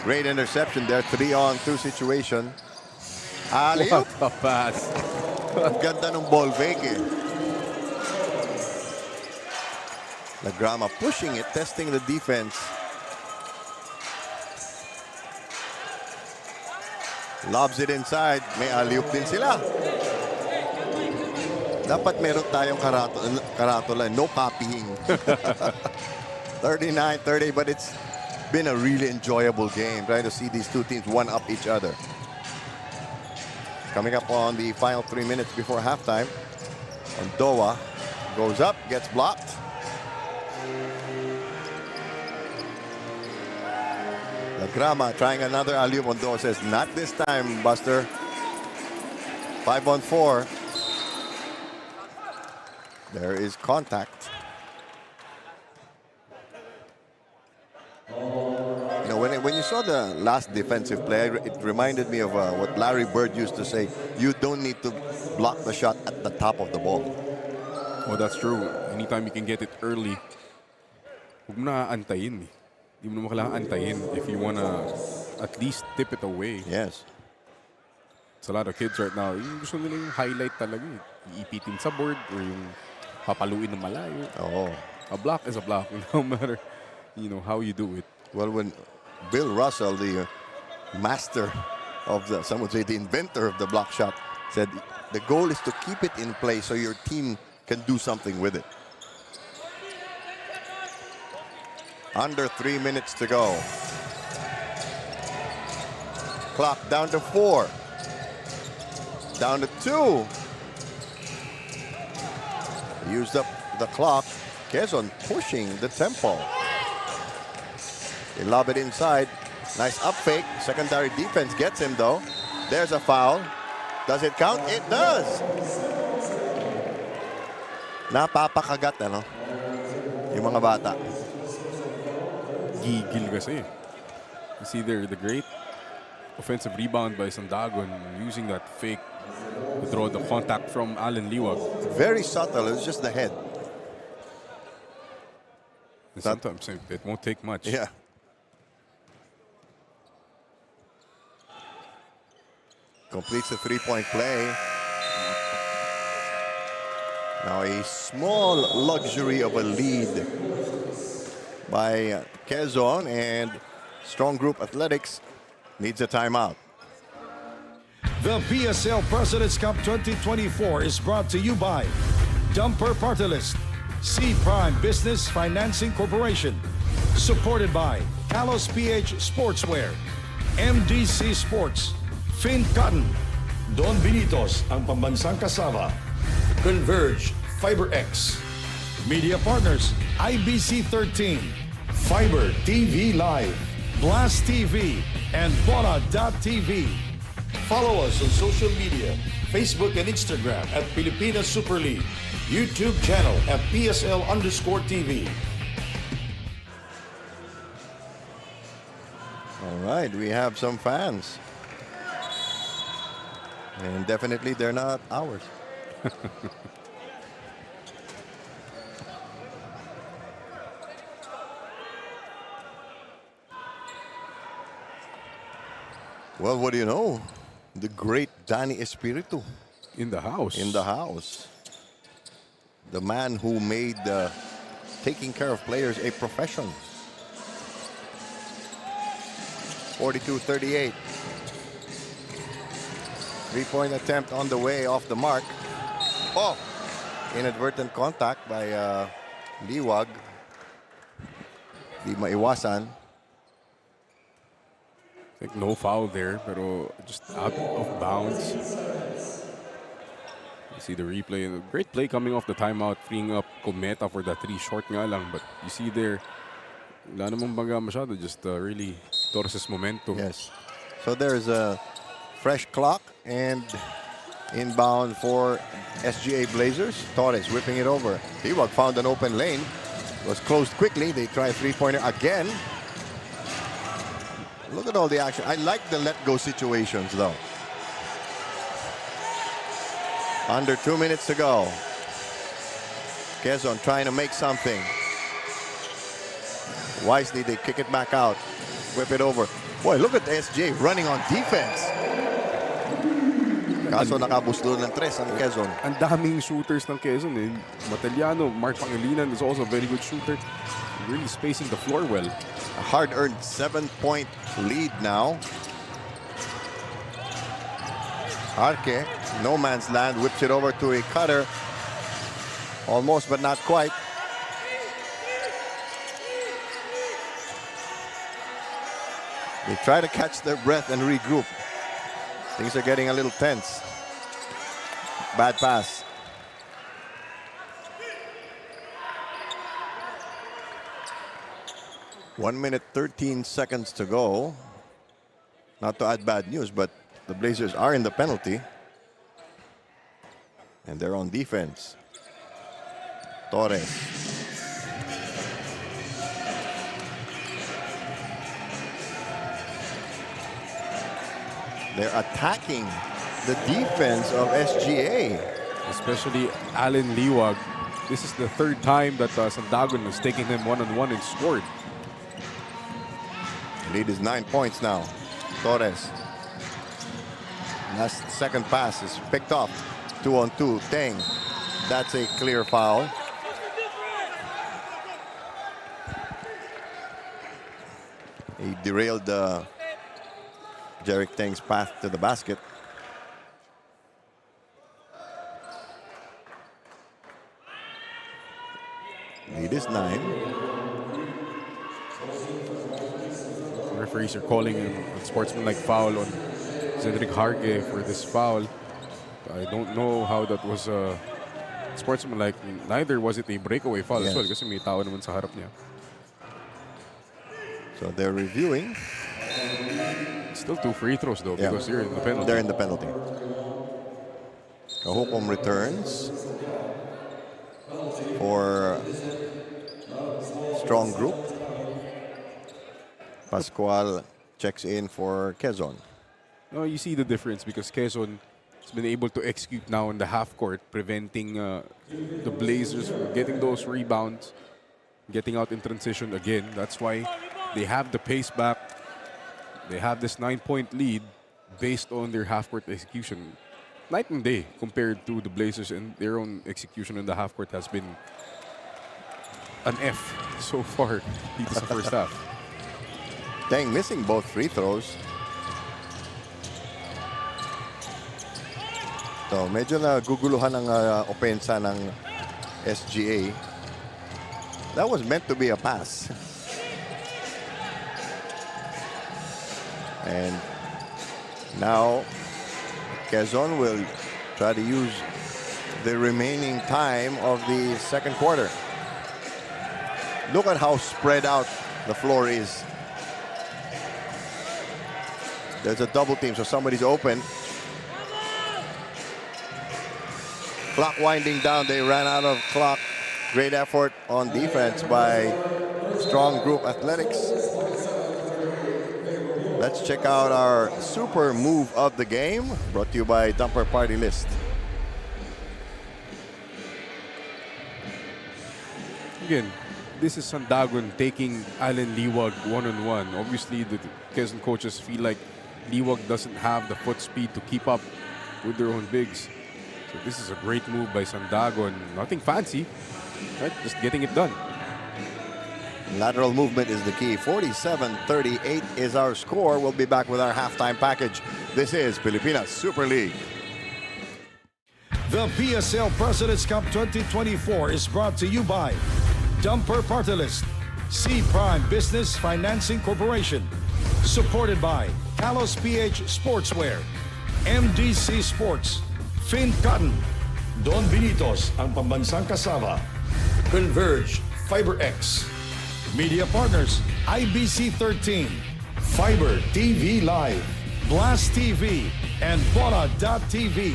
Great interception there. 3-on-2 situation. Alley-oop. What a pass. Ang ganda ng ball fake eh. Lagrama pushing it, testing the defense. Lobs it inside. May alley-oop din sila. Dapat meron tayong karatula. No copying. 39-30, but it's been a really enjoyable game. Trying to see these two teams one-up each other. Coming up on the final 3 minutes before halftime. Ondoa goes up, gets blocked. Lagrama trying another alley-oop. Ondoa says, not this time, Buster. 5-on-4. There is contact. You know, when you saw the last defensive play. It reminded me of what Larry Bird used to say. You don't need to block the shot at the top of the ball. Oh, that's true. Anytime you can get it early, huwag mo na aantayin. Hindi mo naman kailangan antayin if you wanna at least tip it away. Yes. It's a lot of kids right now. Yung gusto nila yung highlight talaga. Iipitin sa board or yung papaluin ng malayo. Oh. A block is a block, no matter how you do it. Well, when Bill Russell, the master of some would say the inventor of the block shot, said the goal is to keep it in play so your team can do something with it. Under 3 minutes to go. Clock down to 4. Down to 2. Used up the clock. Quezon pushing the tempo. They lob it inside. Nice up fake. Secondary defense gets him though. There's a foul. Does it count? It does. Napapakagat yung mga bata. Gigil kasi. You see there the great offensive rebound by Sandagon using that fake to draw the contact from Allen Liwag. Very subtle. It was just the head. And sometimes it won't take much. Yeah. Completes the three-point play. Now a small luxury of a lead by Quezon, and Strong Group Athletics needs a timeout. The PSL President's Cup 2024 is brought to you by Dumper Party List, C Prime Business Financing Corporation, supported by Talos PH Sportswear, MDC Sports, Fin Cotton, Don Benitos ang pambansang kasama, Converge FiberX, Media Partners, IBC 13, Fiber TV Live, Blast TV, and Bola.tv. Follow us on social media, Facebook and Instagram at Pilipinas Super League, YouTube channel at PSL_TV. All right, we have some fans. And definitely they're not ours. Well, what do you know? The great Danny Espiritu In the house. in the house. The man who made taking care of players a profession. 42-38. Three-point attempt on the way, off the mark. Oh! Inadvertent contact by Liwag. Di maiwasan. I think no foul there, pero just out of bounds. You see the replay. Great play coming off the timeout, freeing up Cometa for that three. Short nga lang, but you see there, wala namang baga masyado, just really Torres' momentum. Yes. So there's a fresh clock and inbound for SGA Blazers. Torres whipping it over. Liwag found an open lane. Was closed quickly. They try a three-pointer again. Look at all the action. I like the let-go situations, though. Under 2 minutes to go. Quezon trying to make something. Wisely, they kick it back out. Whip it over. Boy, look at SJ running on defense. Kaso nakabuslo ng tres ang Quezon. Ang daming shooters ng Quezon. Mateliano, Mark Pangilinan is also a very good shooter. Really spacing the floor well. A hard-earned 7-point lead now. Arque, no man's land, whips it over to a cutter. Almost, but not quite. They try to catch their breath and regroup. Things are getting a little tense. Bad pass. One minute, 13 seconds to go. Not to add bad news, but the Blazers are in the penalty. And they're on defense. Torres. They're attacking the defense of SGA. Especially Alan Liwag. This is the third time that Sandagon has taken him one-on-one and scored. Lead is 9 points now. Torres. Last second pass is picked up. 2-on-2. Teng. That's a clear foul. He derailed Jerick Teng's path to the basket. Lead is 9. Referees are calling a sportsmanlike foul on Cedric Harge for this foul. I don't know how that was sportsmanlike. Neither was it a breakaway foul as well kasi may tao naman sa harap niya. So they're reviewing. Still 2 free throws though because they're in the penalty. They're in the penalty. Kahukom returns for strong group. Pascual checks in for Quezon. No, you see the difference because Quezon has been able to execute now in the half court, preventing the Blazers from getting those rebounds, getting out in transition again. That's why they have the pace back. They have this 9-point lead based on their half court execution. Night and day compared to the Blazers, and their own execution in the half court has been an F so far dito sa first half. Teng missing both free throws. So medyo naguguluhan ang opensa ng SGA. That was meant to be a pass. And now Quezon will try to use the remaining time of the second quarter. Look at how spread out the floor is. There's a double team, so somebody's open. Clock winding down. They ran out of clock. Great effort on defense by Strong Group Athletics. Let's check out our super move of the game, brought to you by Dumper Party List. Again, this is Sandagon taking Alan Liwag one-on-one. Obviously, the Quezon coaches feel like Liwag doesn't have the foot speed to keep up with their own bigs. So this is a great move by Sandagon. Nothing fancy, right? Just getting it done. Lateral movement is the key. 47-38 is our score. We'll be back with our halftime package. This is Pilipinas Super League. The PSL President's Cup 2024 is brought to you by Dumper Party List, C Prime Business Financing Corporation, supported by Kalos PH Sportswear, MDC Sports, Fin Cotton, Don Benitos, ang pambansang kasama, Converge, FiberX, Media Partners, IBC 13, Fiber TV Live, Blast TV, and Bola.tv.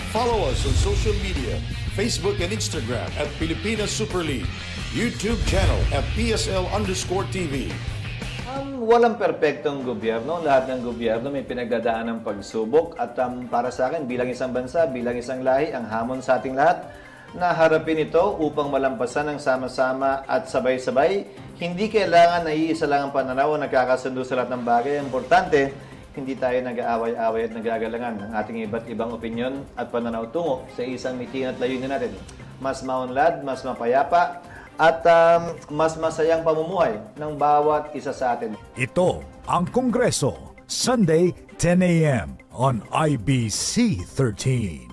Follow us on social media, Facebook and Instagram at Pilipinas Super League, YouTube channel at PSL_TV. Walang perpektong gobyerno. Lahat ng gobyerno may pinagdadaan ng pagsubok. At para sa akin, bilang isang bansa, bilang isang lahi, ang hamon sa ating lahat na harapin ito upang malampasan ng sama-sama at sabay-sabay. Hindi kailangan na iisa lang ang pananaw o nagkakasundo sa lahat ng bagay. Ang importante, hindi tayo nag-aaway-aaway at nagagalangan ng ating iba't ibang opinyon at pananaw tungo sa isang miting at layunin natin. Mas maunlad, mas mapayapa, at mas masayang pamumuhay ng bawat isa sa atin. Ito ang Kongreso, Sunday, 10 a.m. on IBC 13.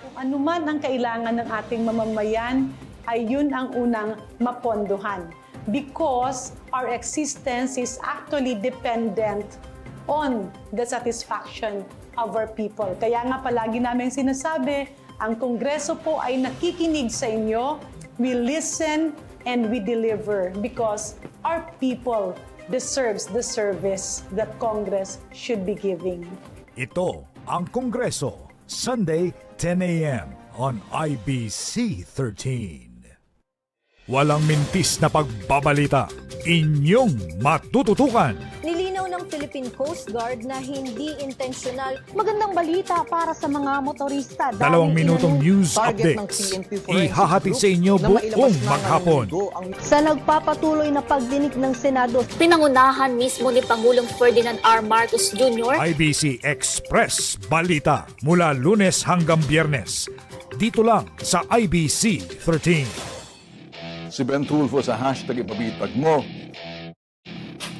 Kung anuman ang kailangan ng ating mamamayan, ay yun ang unang mapondohan. Because our existence is actually dependent on the satisfaction of our people. Kaya nga palagi namin sinasabi, ang Kongreso po ay nakikinig sa inyo. We listen and we deliver because our people deserves the service that Congress should be giving. Ito ang Kongreso, Sunday, 10 a.m. on IBC 13. Walang mintis na pagbabalita, inyong matututukan. Nilinaw ng Philippine Coast Guard na hindi intensyonal. Magandang balita para sa mga motorista. 2 minutong news target ng updates. PNP Forensic Ihahatid Group sa inyo na mailabas buong na maghapon. ngayong linggo ang Sa nagpapatuloy na pagdinig ng Senado, Pinangunahan mismo ni Pangulong Ferdinand R. Marcos Jr. IBC Express Balita mula Lunes hanggang Biyernes. Dito lang sa IBC 13. Si Ben Tulfo sa hashtag ipabitag mo.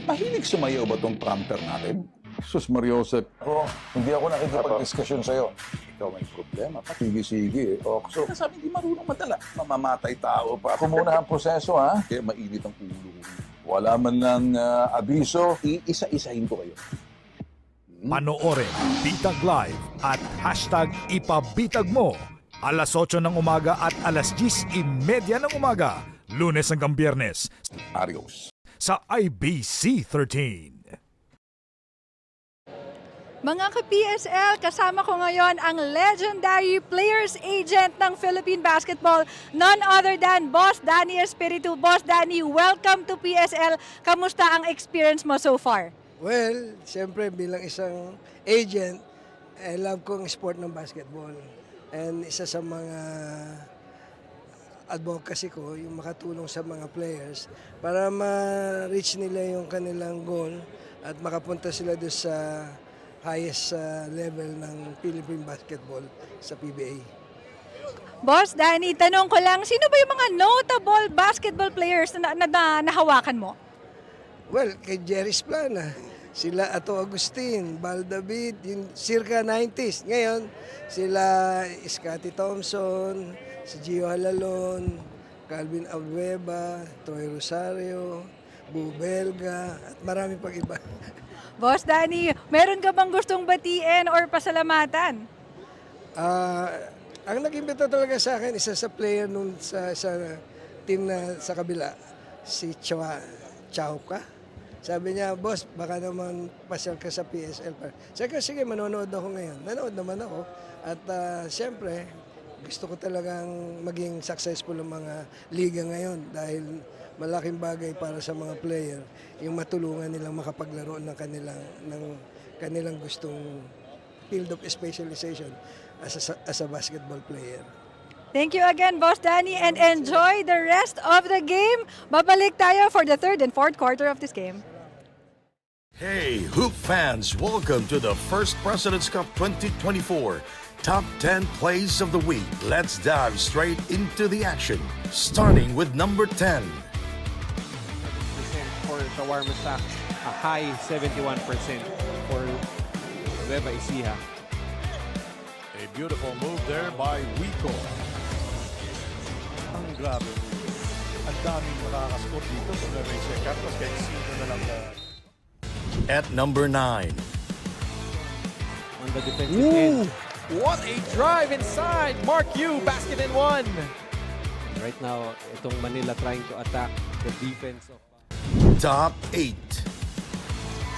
Mahilig sumayaw ba tong prompter natin? Sus Mariosep. Hindi ako nakikipag-diskusyon sa'yo. Ikaw may problema. Sige. So, sabi hindi marunong madala. Mamamatay tao pa. Kumuna ang proseso, ha? Kaya mainit ang ulo ko. Wala man lang abiso. Iisa-isahin ko kayo. Panoorin Bitag Live at hashtag ipabitag mo. Alas 8 ng umaga at alas 10:30 ng umaga. Lunes hanggang Biyernes. Adios. Sa IBC 13. Mga ka-PSL, kasama ko ngayon ang legendary players agent ng Philippine Basketball, none other than Boss Danny Espiritu. Boss Danny, welcome to PSL. Kamusta ang experience mo so far? Well, siyempre bilang isang agent, love ko ang sport ng basketball. And isa sa mga advocacy ko, yung makatulong sa mga players para ma-reach nila yung kanilang goal at makapunta sila doon sa highest level ng Philippine basketball sa PBA. Boss Danny, tanong ko lang, sino ba yung mga notable basketball players na nahawakan mo? Well, kay Jerry Splana, sila Ato Agustin, Bal David, yung circa 90s. Ngayon, sila Scottie Thompson, si Gio Halalon, Calvin Albueba, Troy Rosario, Bu Belga, at marami pang iba. Boss Danny, meron ka bang gustong batiin or pasalamatan? Ang nag-imbita talaga sa akin, isa sa player nung sa team na sa kabila, si Chow ka. Sabi niya, boss, baka naman pasyal ka sa PSL. Sige, manonood ako ngayon. Nanood naman ako. At siyempre, gusto ko talagang maging successful ang mga liga ngayon dahil malaking bagay para sa mga player yung matulungan nilang makapaglaro ng kanilang gustong field of specialization as a basketball player. Thank you again, Boss Danny, and enjoy the rest of the game. Babalik tayo for the third and fourth quarter of this game. Hey, Hoop fans, welcome to the First President's Cup 2024. Top 10 plays of the week. Let's dive straight into the action, starting with number 10. For shawarma stack, a high 71% for Nueva Ecija. A beautiful move there by Wico. Ang grabe. Ang daming makakaskot dito sa Nueva Ecija Campus kahit sino na lang At number 9. On the defensive end. What a drive inside! Mark Yu, basket and one! Right now, itong Manila trying to attack the defense of... Top 8.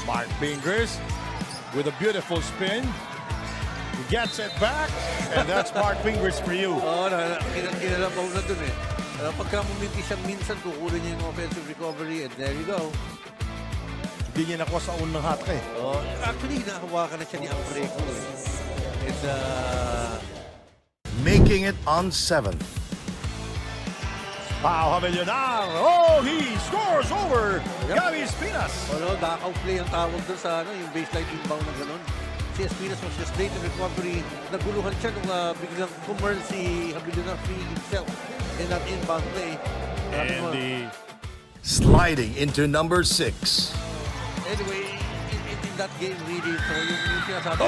Mark Fingers with a beautiful spin. He gets it back, and that's Mark Fingers for you. kinalabaw na dun eh. Pagka muminti siya minsan, kukunin niya yung offensive recovery and there you go. Hindi niya nakuha sa unang hatak eh. Actually, nahawakan na siya ni Ampreco eh. And, Making it on 7th. Pau Hamelionar. Oh, he scores over Gabi Espinas. Dakaw play ang tawag doon sa yung baseline inbound na gano'n. Si Espinas was just late in recovery. Naguluhan siya nung biglang kummerl si Hamelionar free himself in that inbound play. And Sliding into number 6. Anyway, in that game really, so yung sinasabi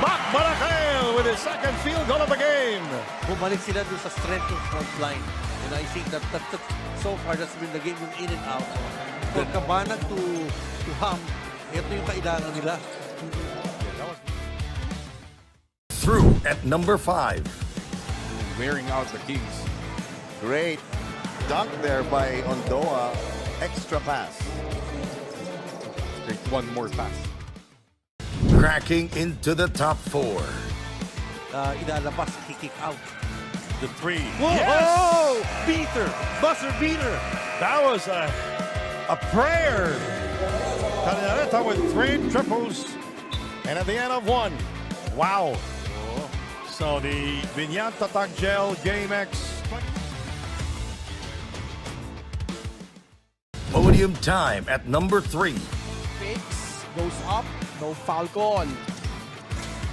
Mac Maracal with his second field goal of the game. bumalik sila doon sa strength of front line. And I think that so far that's been the game yung in and out. For Cabanag to Ham, ito yung kailangan nila. Through at number 5. Wearing out the Kings. Great dunk there by Ondoa. Extra pass. Take one more pass. Cracking into the top 4. Ilalabas, kick out. The three. Yes! Beater! Buzzer beater! That was a prayer Cananeta with 3 triples. And at the end of 1. Wow. So the Vinyant Tatak Gel Game X. Podium time at number 3. Fakes, goes up, no foul call.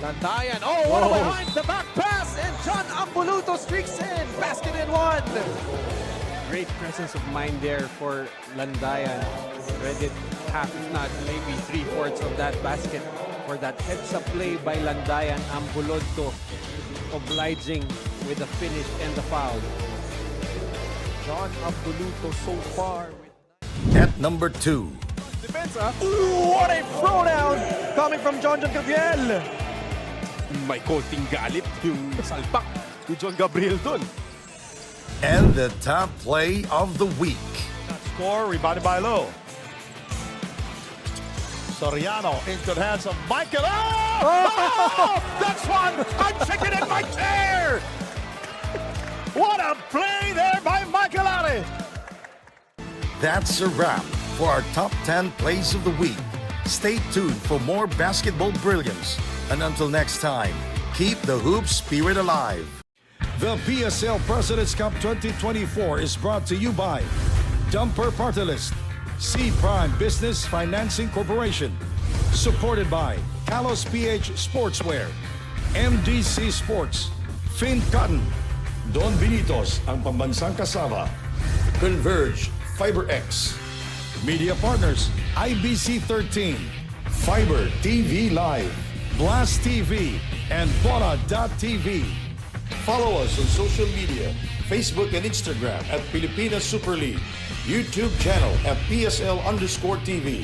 Landayan, oh, what a behind the back pass, and John Ambuluto streaks in, basket in 1. Great presence of mind there for Landayan. Read it half, if not maybe 3/4 of that basket for that heads-up play by Landayan. Ambuluto obliging with the finish and the foul. John Ambuluto so far. At number 2. Defense, ooh, what a throwdown coming from John Gabriel. May konting galit yung salpak ni John Gabriel dun. And the top play of the week. That score rebounded by Low. Soriano into the hands of Michael. Oh! That's one! I'm checking it right there! What a play there by Michael Ali! That's a wrap for our top 10 plays of the week. Stay tuned for more basketball brilliance. And until next time, keep the hoop spirit alive. The PSL President's Cup 2024 is brought to you by Dumper Party List, C Prime Business Financing Corporation, supported by Kalos PH Sportswear, MDC Sports, Fin Cotton, Don Benitos ang pambansang kasama, Converge FiberX, Media Partners, IBC 13, Fiber TV Live, Blast TV, and Bola.tv. Follow us on social media, Facebook and Instagram at Pilipinas Super League, YouTube channel at PSL_TV.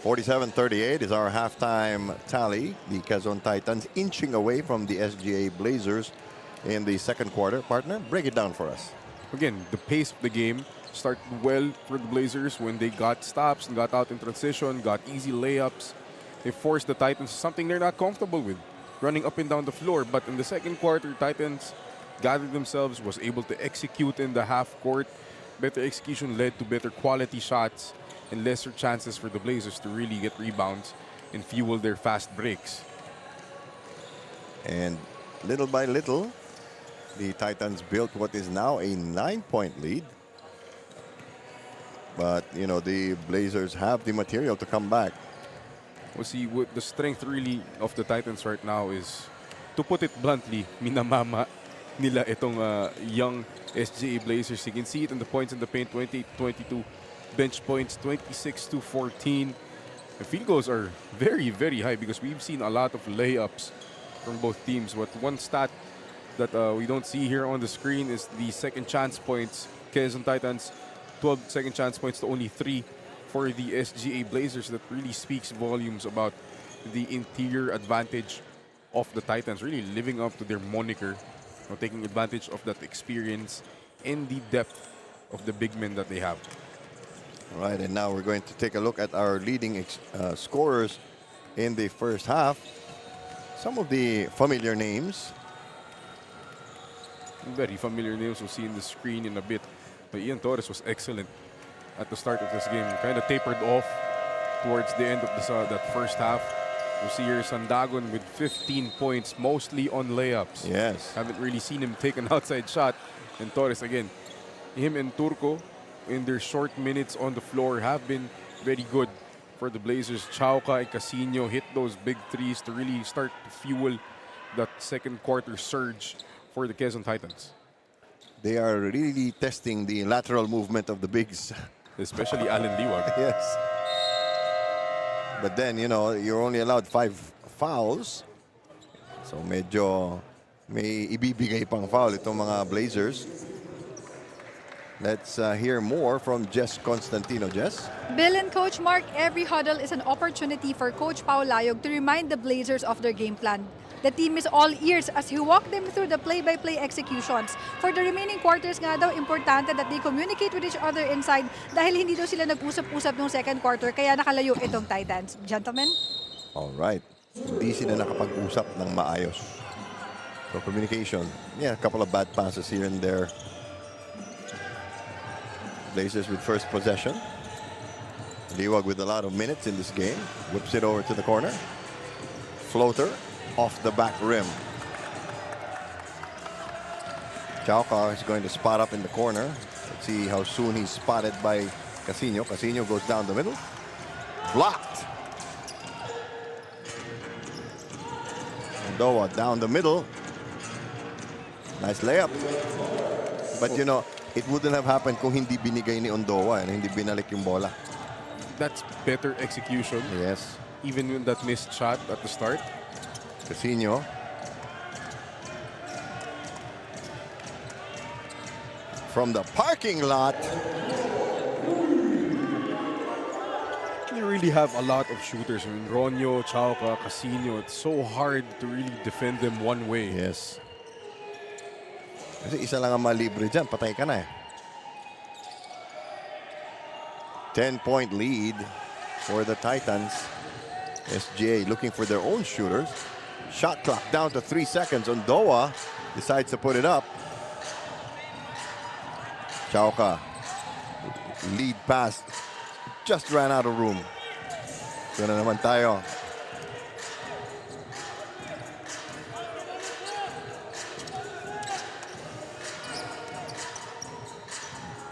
47-38 is our halftime tally. The Quezon Titans inching away from the SGA Blazers in the second quarter. Partner, break it down for us. Again, the pace of the game started well for the Blazers when they got stops, got out in transition, got easy layups. They forced the Titans something they're not comfortable with, running up and down the floor. But in the second quarter, Titans gathered themselves, was able to execute in the half court. Better execution led to better quality shots and lesser chances for the Blazers to really get rebounds and fuel their fast breaks. And little by little, the Titans built what is now a 9-point lead. But, you know, the Blazers have the material to come back. Well, see, what the strength really of the Titans right now is, to put it bluntly, minamama nila itong young SGA Blazers. You can see it in the points in the paint, 28-22. Bench points, 26-14. The field goals are very, very high because we've seen a lot of layups from both teams. But one stat that we don't see here on the screen is the second chance points. Quezon Titans, 12 second chance points to only 3 for the SGA Blazers. That really speaks volumes about the interior advantage of the Titans, really living up to their moniker, taking advantage of that experience and the depth of the big men that they have. All right, and now we're going to take a look at our leading scorers in the first half. Some of the familiar names. Very familiar names we'll see in the screen in a bit. But Ian Torres was excellent at the start of this game. Kind of tapered off towards the end of that first half. We'll see here Sandagon with 15 points, mostly on layups. Yes. Haven't really seen him take an outside shot. And Torres, again, him and Turco in their short minutes on the floor have been very good for the Blazers. Chauca and Casino hit those big threes to really start to fuel that second quarter surge for the Quezon Titans. They are really testing the lateral movement of the bigs. Especially Allen Liwag. Yes. But then, you know, you're only allowed 5 fouls. So medyo may ibibigay pang foul itong mga Blazers. Let's hear more from Jess Constantino. Jess? Bill and Coach Mark, every huddle is an opportunity for Coach Pao Layog to remind the Blazers of their game plan. The team is all ears as he walked them through the play-by-play executions. For the remaining quarters nga daw, importante that they communicate with each other inside dahil hindi daw sila nag-usap-usap nung second quarter kaya nakalayo itong Titans. Gentlemen? All right. Hindi sila nakapag-usap ng maayos. So communication. Yeah, a couple of bad passes here and there. Blazers with first possession. Liwag with a lot of minutes in this game. Whips it over to the corner. Floater off the back rim. Chauca is going to spot up in the corner. Let's see how soon he's spotted by Casino. Casino goes down the middle. Blocked. Ondoa down the middle. Nice layup. But you know, it wouldn't have happened kung hindi binigay ni Ondoa and hindi binalik yung bola. That's better execution. Yes. Even with that missed shot at the start. Casino. From the parking lot. They really have a lot of shooters. I mean, Ronyo, Chauca, Casino. It's so hard to really defend them one way. Yes. Kasi isa lang ang malibre dyan, patay ka na eh. 10-point lead for the Titans. SGA looking for their own shooters. Shot clock down to 3 seconds. Ondoa decides to put it up. Chauca. Lead pass. Just ran out of room. Ito na naman tayo.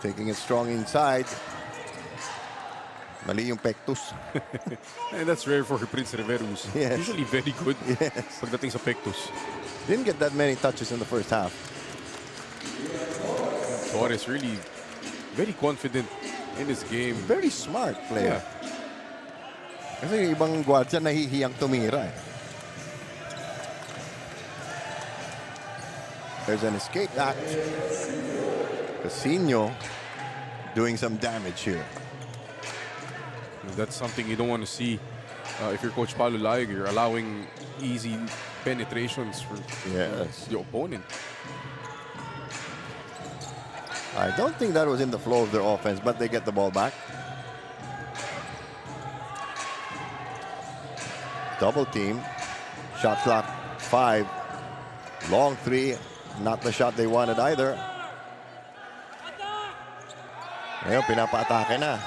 Taking it strong inside. Mali yung pectus. And that's rare for Prince Rivero, who's usually very good pagdating sa pectus. Didn't get that many touches in the first half. Torres really very confident in his game. Very smart player. Kasi ibang guardia nahihiyang tumira eh. There's an escape act. Casino doing some damage here. That's something you don't want to see if you're Coach Paulo Layog. You're allowing easy penetrations for the opponent. I don't think that was in the flow of their offense, but they get the ball back. Double team. Shot clock 5. Long 3. Not the shot they wanted either. Ngayon, pinapa-atake na.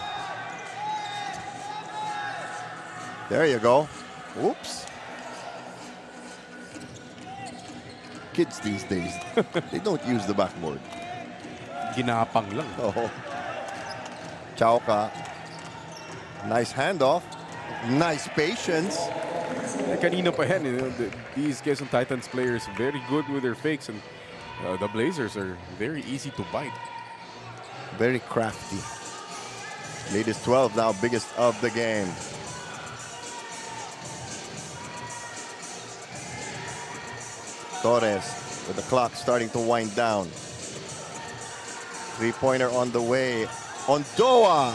There you go. Oops. Kids these days, they don't use the backboard. Ginapang lang. Oh. Chauca. Nice handoff. Nice patience. Kanina pa yan, these Quezon Titans players very good with their fakes, and the Blazers are very easy to bite. Very crafty. Lead is 12 now, biggest of the game. Torres with the clock starting to wind down. Three-pointer on the way. Ondoa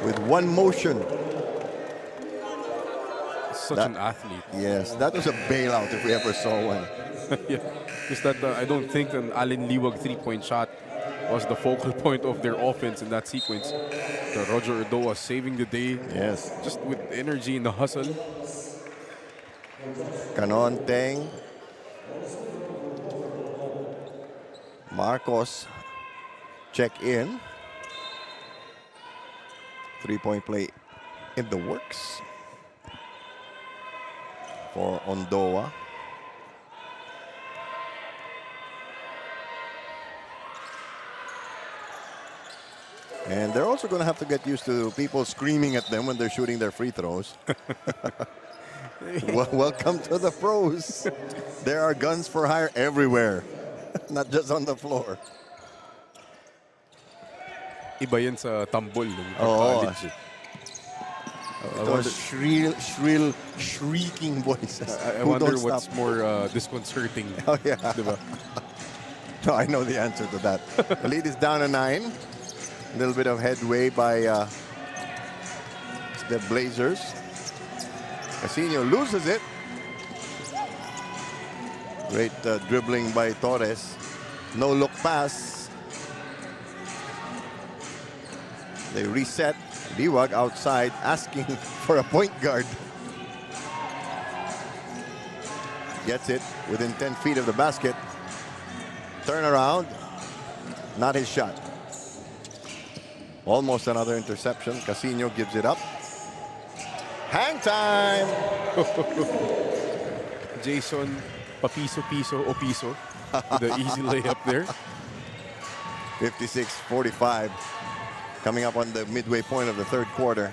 with one motion. Such an athlete. Yes, that was a bailout if we ever saw one. Yeah, just that I don't think an Allen Liwag three-point shot was the focal point of their offense in that sequence. Roger Ondoa saving the day. Yes. Just with energy in the hustle. Canon, Teng. Marcos. Check in. Three-point play in the works for Ondoa. And they're also going to have to get used to people screaming at them when they're shooting their free throws. Welcome to the pros. There are guns for hire everywhere, not just on the floor. Iba yan sa tambol ng Oh, college. those shrill, shrieking voices. I who wonder don't what's stop. more disconcerting. Oh, yeah. Diba? No, I know the answer to that. The lead is down to 9. A little bit of headway by the Blazers. Casino loses it. Great dribbling by Torres. No look pass. They reset. Liwag outside asking for a point guard. Gets it within 10 feet of the basket. Turn around. Not his shot. Almost another interception. Casino gives it up. Hang time! Jason, papiso-piso o piso. With the easy layup there. 56-45. Coming up on the midway point of the third quarter.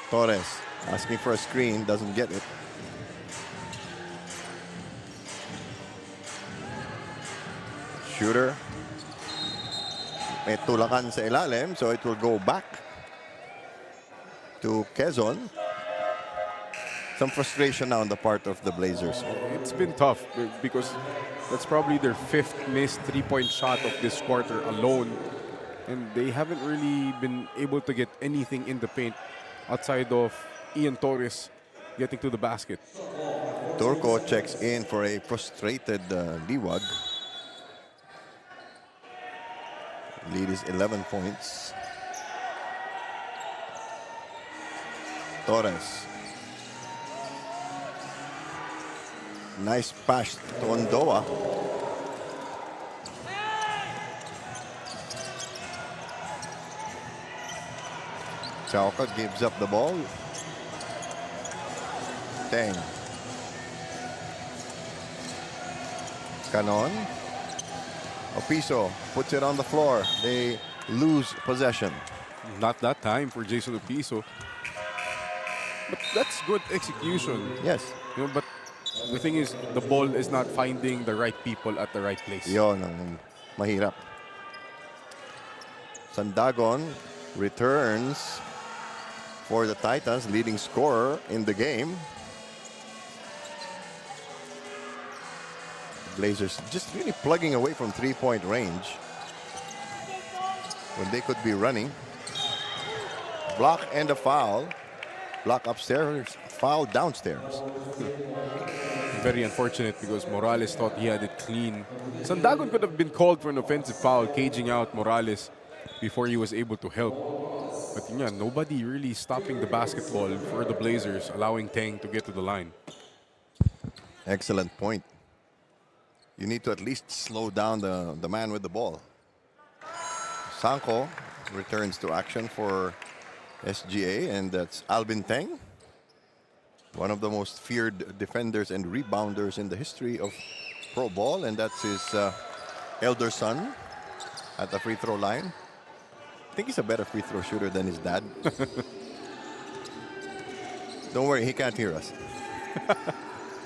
Torres asking for a screen, doesn't get it. Shooter. May tulakan sa ilalim, so it will go back to Quezon. Some frustration now on the part of the Blazers. It's been tough because that's probably their 5th missed 3-point shot of this quarter alone. And they haven't really been able to get anything in the paint outside of Ian Torres getting to the basket. Turco checks in for a frustrated Liwag. Lead is 11 points. Torres. Nice pass to Ondoa. Chauca gives up the ball. Teng. Canon. Opiso puts it on the floor. They lose possession. Not that time for Jason Opiso. But that's good execution. Yes. You know, but the thing is, the ball is not finding the right people at the right place. Yon ang mahirap. Sandagon returns for the Titans, leading scorer in the game. Blazers just really plugging away from three-point range when they could be running. Block and a foul. Block upstairs, foul downstairs. Very unfortunate because Morales thought he had it clean. Sandagon could have been called for an offensive foul, caging out Morales before he was able to help. But yeah, nobody really stopping the basketball for the Blazers, allowing Teng to get to the line. Excellent point. You need to at least slow down the man with the ball. Sanko returns to action for SGA, and that's Alvin Teng, one of the most feared defenders and rebounders in the history of pro ball, and that's his elder son at the free throw line. I think he's a better free throw shooter than his dad. Don't worry, he can't hear us.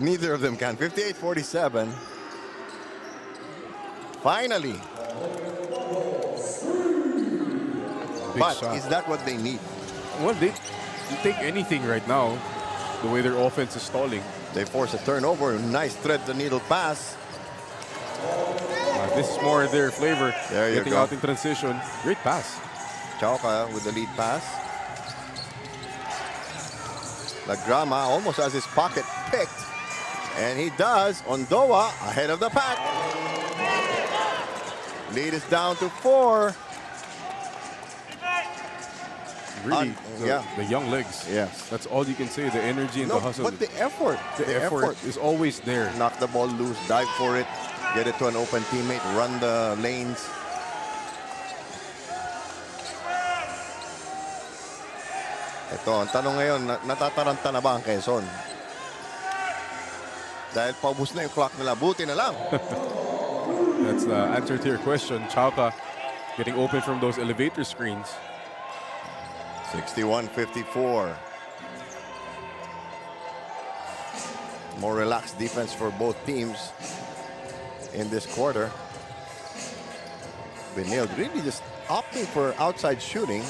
Neither of them can. 58-47. Finally. Big But shot. is that what they need? Well, they take anything right now, the way their offense is stalling. They force a turnover. Nice thread the needle pass. This is more their flavor. There you Getting go. out in transition. Great pass. Chauca with the lead pass. Lagrama almost has his pocket picked. And he does. Ondoa ahead of the pack. Lead is down to 4. Really, yeah. the young legs. Yes. That's all you can say. The energy and No, the hustle. but the effort. The effort is always there. Knock the ball loose, dive for it, get it to an open teammate, run the lanes. Ito, ang tanong ngayon, natataranta na ba ang Quezon? Dahil paubos na yung clock nila, buti na lang. That's the answer to your question. Chauca getting open from those elevator screens. 61-54. More relaxed defense for both teams in this quarter. Benil really just opting for outside shooting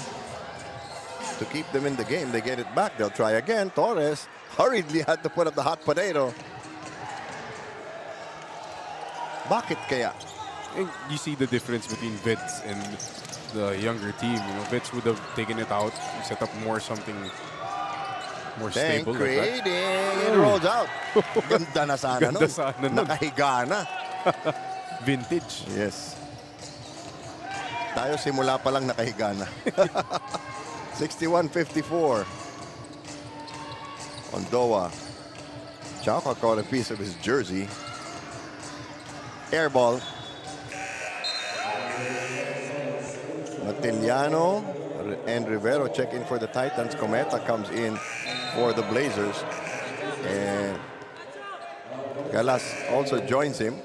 to keep them in the game. They get it back. They'll try again. Torres hurriedly had to put up the hot potato. Bakit kaya? And you see the difference between Vets and the younger team. You know, Vets would have taken it out, set up something more stable. Creating. Like It rolls out. Ganda na sana Ganda nun. sana nun. Nakahiga na. Vintage. Yes. Tayo simula pa lang nakahiga na. 61-54. Ondoa. Chauca caught a piece of his jersey. Air ball. Matellano and Rivero check in for the Titans. Cometa comes in for the Blazers. And Galas also joins him.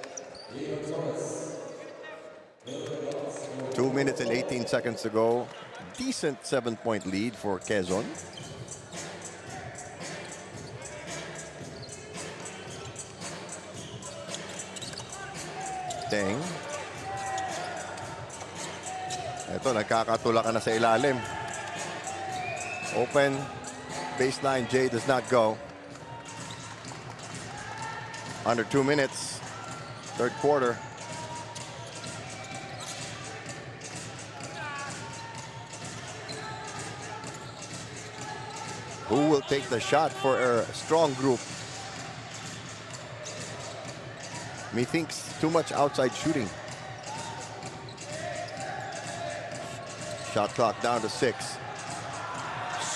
2 minutes and 18 seconds to go. Decent 7-point lead for Quezon. Teng. Ito, nagkakatulakan na sa ilalim. Open. Baseline, J does not go. Under 2 minutes. Third quarter. Who will take the shot for a strong group? Methinks too much outside shooting. Shot clock down to 6.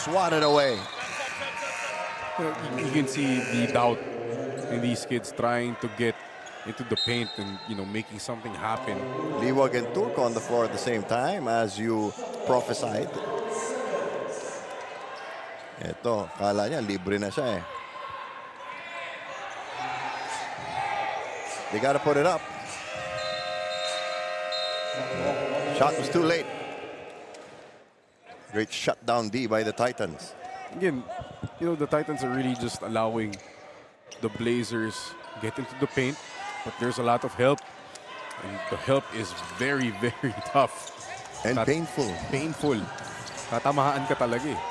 Swatted away. You can see the doubt in these kids trying to get into the paint and, you know, making something happen. Liwag and Turco on the floor at the same time, as you prophesied. Ito, kala niya libre na siya eh. They gotta put it up. Shot was too late. Great shutdown D by the Titans. Again, you know, the Titans are really just allowing the Blazers get into the paint, but there's a lot of help. And the help is very, very tough. And painful. Painful. Tatamahaan ka talaga eh.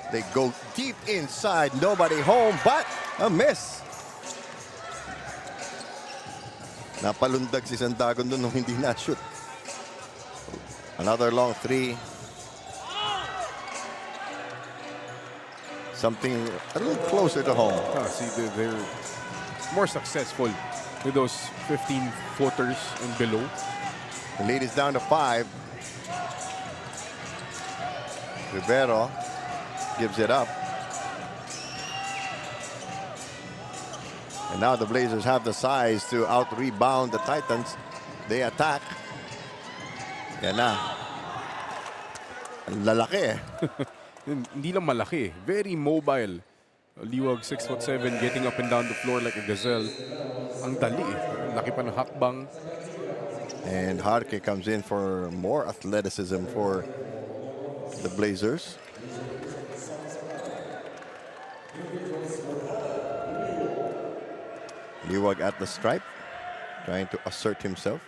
They go deep inside, nobody home, but a miss. Napalundag si Sandagon doon nung hindi na-shoot. Another long three. Something a little closer to home. See, they're more successful with those 15-footers and below. The lead is down to 5. Rivero gives it up. And now the Blazers have the size to out-rebound the Titans. They attack. Yan na. Ang lalaki eh. Hindi lang malaki. Very mobile. Liwag 6'7", getting up and down the floor like a gazelle. Ang dali eh. Laki pa ng hakbang. And Harke comes in for more athleticism for the Blazers. Liwag at the stripe, trying to assert himself.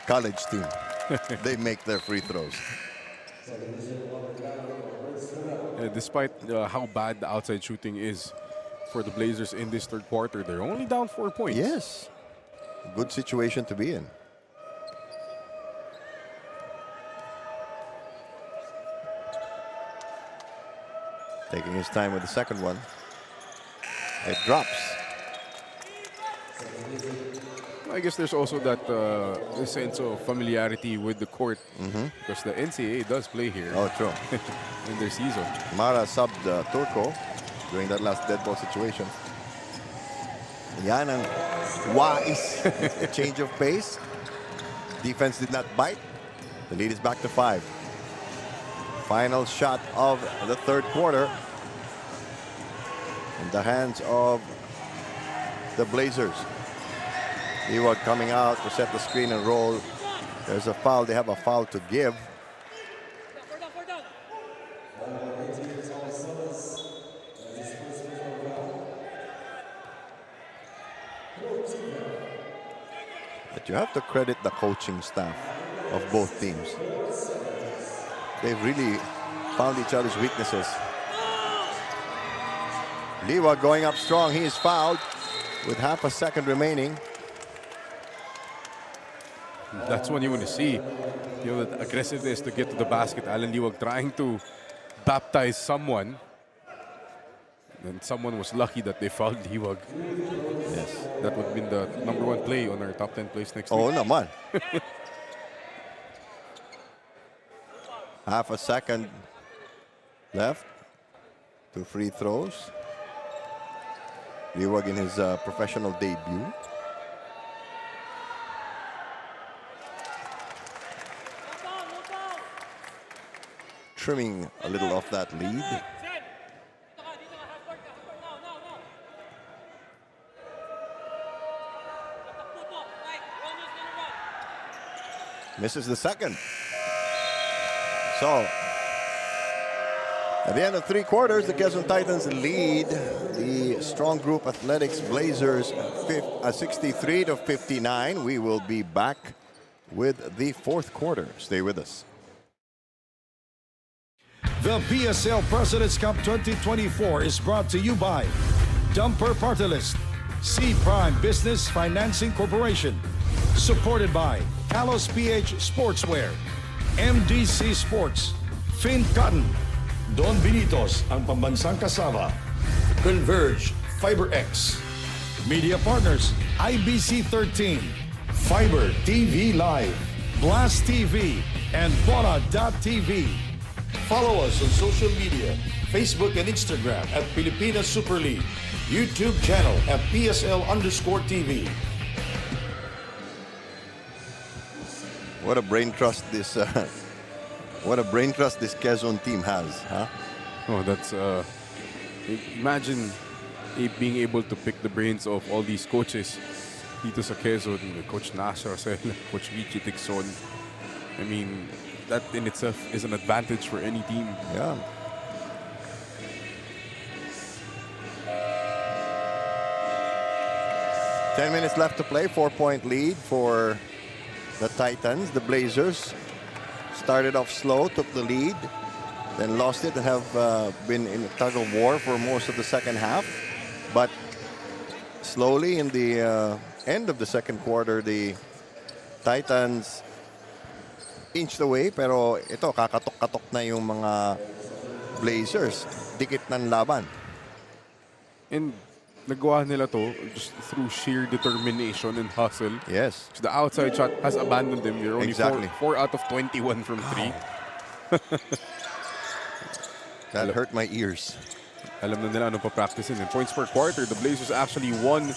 College team, they make their free throws. Despite how bad the outside shooting is for the Blazers in this third quarter, they're only down 4 points. Yes, good situation to be in. Taking his time with the second one. It drops. I guess there's also that sense of familiarity with the court because the NCAA does play here. Oh, true. In their season. Mara subbed Turco during that last dead ball situation. Yan ang wais. A change of pace. Defense did not bite. The lead is back to 5. Final shot of the third quarter in the hands of the Blazers. Liwag coming out to set the screen and roll. There's a foul. They have a foul to give. But you have to credit the coaching staff of both teams. They've really found each other's weaknesses. Liwag going up strong. He is fouled with half a second remaining. That's what you want to see. You know, the aggressiveness to get to the basket. Alan Liwag trying to baptize someone. And someone was lucky that they fouled Liwag. Yes. That would have been the #1 play on our top 10 plays next Oh, week. naman. Half a second left. 2 free throws. Liwag in his professional debut. trimming a little off that lead. Misses the second. So, at the end of 3 quarters, the Quezon Titans lead the Strong Group Athletics Blazers 63-59. We will be back with the 4th quarter. Stay with us. The PSL President's Cup 2024 is brought to you by Dumper Party List, C Prime Business Financing Corporation, supported by Talos PH Sportswear, MDC Sports, Fin Cotton, Don Benitos, ang pambansang kasama, Converge, FiberX, Media Partners, IBC 13, Fiber TV Live, Blast TV, and Bona.tv. Follow us on social media, Facebook and Instagram at Pilipinas Super League, YouTube channel at PSL_TV. What a brain trust this Quezon team has, huh? Oh, that's imagine being able to pick the brains of all these coaches dito sa Quezon, Coach Nasser, Coach Vichy Tixon. I mean, that in itself is an advantage for any team. Yeah. Ten minutes left to play. 4-point lead for the Titans. The Blazers started off slow, took the lead, then lost it, and have been in a tug of war for most of the second half. But slowly in the end of the second quarter, the Titans inched away, pero ito, kakatok-katok na yung mga Blazers. Dikit ng laban. And nagawa nila to just through sheer determination and hustle. Yes. The outside shot has abandoned them. You're only Exactly. 4 out of 21 from 3. That hurt my ears. Alam na nila anong pa-practicein. In points per quarter, the Blazers actually won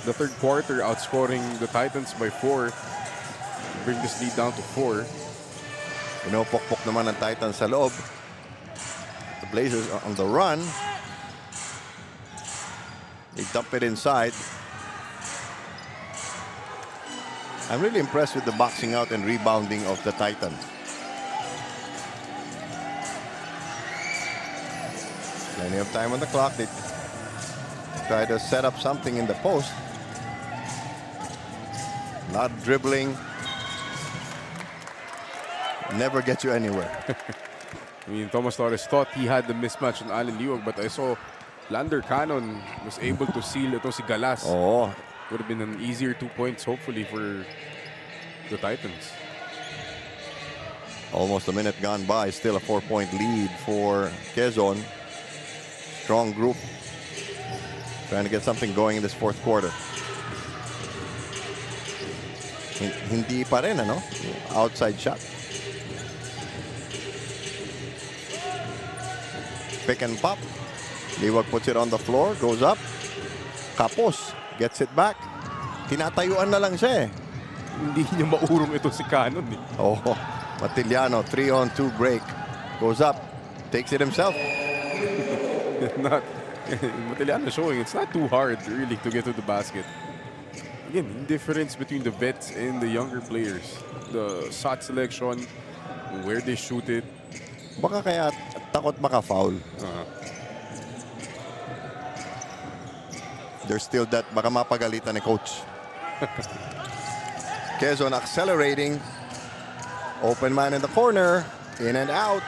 the third quarter, outscoring the Titans by 4. Bring this lead down to 4. Pinopokpok naman ng Titans sa loob. The Blazers are on the run. They dump it inside. I'm really impressed with the boxing out and rebounding of the Titans. Plenty of time on the clock. They try to set up something in the post. Not dribbling. Never gets you anywhere. I mean, Thomas Torres thought he had the mismatch on Allen Liwag, but I saw Lander Cannon was able to seal ito si Galas. Oh. Would have been an easier 2 points, hopefully, for the Titans. Almost a minute gone by. Still a 4-point lead for Quezon. Strong group. Trying to get something going in this fourth quarter. Hindi pa rin, ano? Outside shot. Pick and pop. Liwag puts it on the floor, goes up. Kapos gets it back. Tinatayuan na lang siya eh. Hindi niya maurong ito si Cannon eh. Oh, Matiliano, 3-on-2 break. Goes up, takes it himself. Matiliano showing it's not too hard really to get to the basket. Again, difference between the vets and the younger players. The shot selection, where they shoot it. Baka kaya takot maka-foul. There's still that baka mapagalitan ni coach. Quezon accelerating. Open man in the corner. In and out.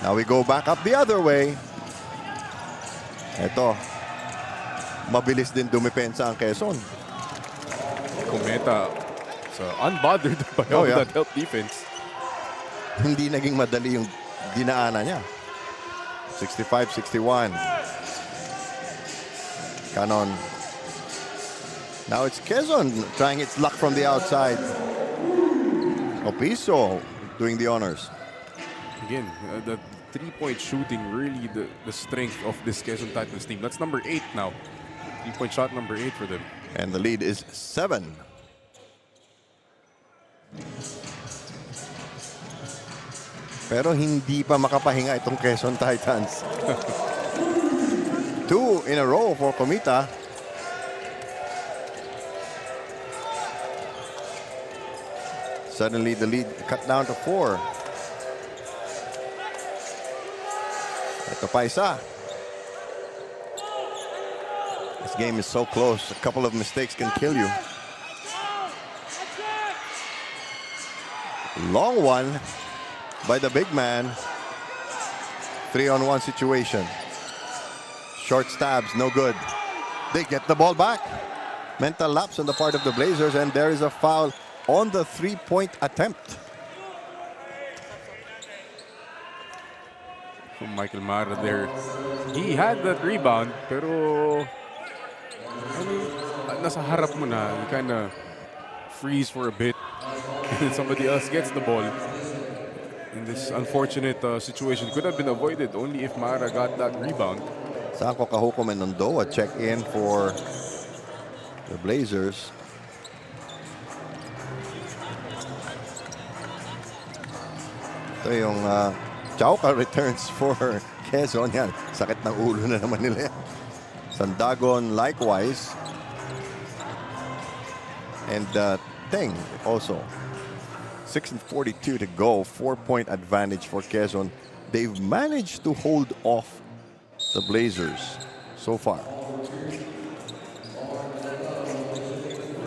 Now we go back up the other way. Ito. Mabilis din dumipensa ang Quezon. Cometa unbothered by all that help defense. Hindi naging madali yung dinaanan niya. 65-61. Cannon. Now it's Quezon trying its luck from the outside. Opiso doing the honors. Again, the three-point shooting really the strength of this Quezon Titans team. That's number 8 now. Three-point shot number 8 for them. And the lead is 7. Pero hindi pa makapahinga itong Quezon Titans. 2 in a row for Comita. Suddenly the lead cut down to 4. Ito pa isa. This game is so close. A couple of mistakes can kill you. Long one by the big man. 3-on-1 situation. Short stabs, no good. They get the ball back. Mental lapse on the part of the Blazers, and there is a foul on the 3-point attempt. From Michael Mara there. He had that rebound, pero nasa harap mo na, you kind of freeze for a bit, and then somebody else gets the ball. And this unfortunate situation could have been avoided only if Mara got that rebound. Sako Kahukom and Nondoa check in for the Blazers. Ito yung Chauca returns for Quezon. Yan, sakit ng ulo na naman nila. Sandagon likewise. And Teng also. 6:42 to go. 4-point advantage for Quezon. They've managed to hold off the Blazers so far.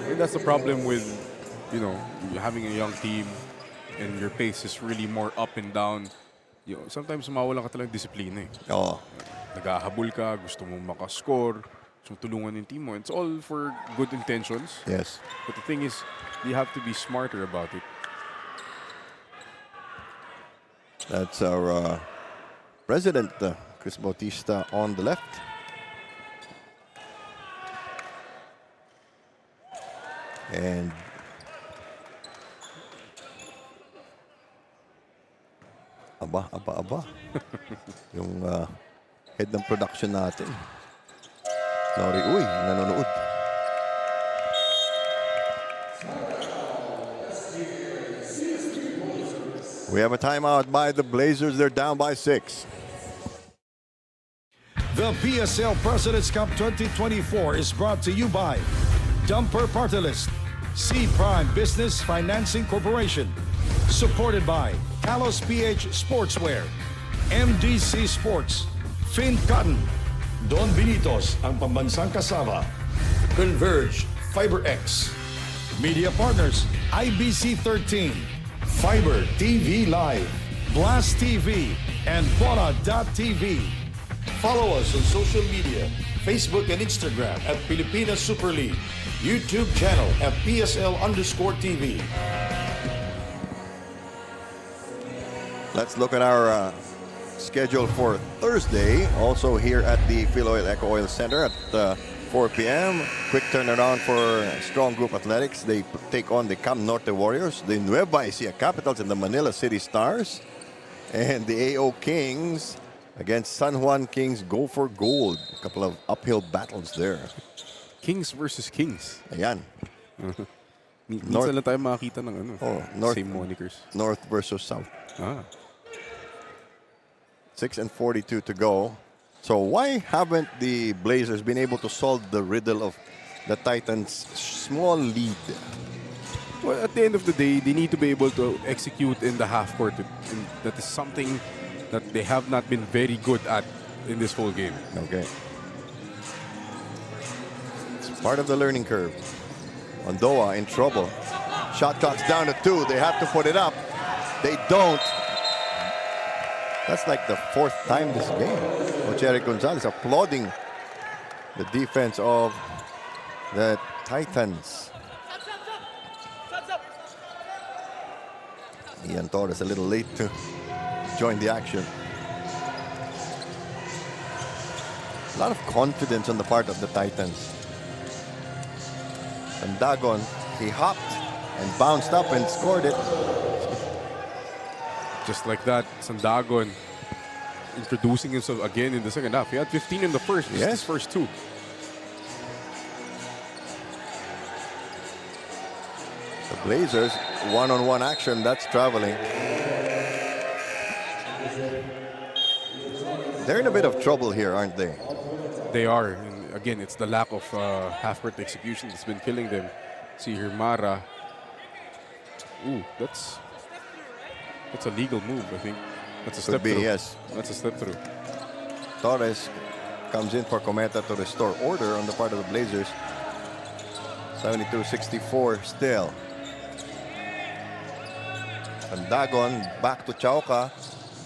And that's the problem with, you know, having a young team and your pace is really more up and down. You know, sometimes mawala ka talagang disiplina eh. Oo. Naghahabol ka, gusto mo makascore, gusto mo tulungan yung team mo. It's all for good intentions. Yes. But the thing is, you have to be smarter about it. That's our president, Chris Bautista, on the left. And aba. Yung head ng production natin. Sorry, uy, nanonood. We have a timeout by the Blazers. They're down by 6. The PSL President's Cup 2024 is brought to you by Dumper Party List, C Prime Business Financing Corporation, supported by Talos PH Sportswear, MDC Sports, Fin Cotton, Don Binitos, ang pambansang kasama, Converge, FiberX, Media Partners, IBC 13, Fiber TV Live, Blast TV, and Bona.tv. Follow us on social media, Facebook and Instagram at Pilipinas Super League, YouTube channel at PSL_TV. Let's look at our schedule for Thursday. Also here at the Philoil Eco Oil Center at 4 p.m. Quick turnaround for Strong Group Athletics. They take on the Cam Norte Warriors, the Nueva Ecija Capitals, and the Manila City Stars. And the AO Kings against San Juan Kings go for gold. A couple of uphill battles there. Kings versus Kings. Ayan. Minsan lang tayo makakita ng same monikers. North versus South. 6:42 to go. So why haven't the Blazers been able to solve the riddle of the Titans' small lead? Well, at the end of the day, they need to be able to execute in the half court. And that is something that they have not been very good at in this whole game. Okay. It's part of the learning curve. Ondoa in trouble. Shot clock's down to 2. They have to put it up. They don't. That's like the 4th time this game. Jerry Gonzalez applauding the defense of the Titans. Ian Torres a little late to join the action. A lot of confidence on the part of the Titans. And Dagon, he hopped and bounced up and scored it. Just like that, Sandagon introducing himself again in the second half. He had 15 in the first. This is his first 2. The Blazers, one-on-one action, that's traveling. They're in a bit of trouble here, aren't they? They are. And again, it's the lack of half-court execution that's been killing them. See here, Mara. Ooh, that's a legal move, I think. That's a step through. Yes. That's a step through. Torres comes in for Cometa to restore order on the part of the Blazers. 72-64 still. Sandagon back to Chauca,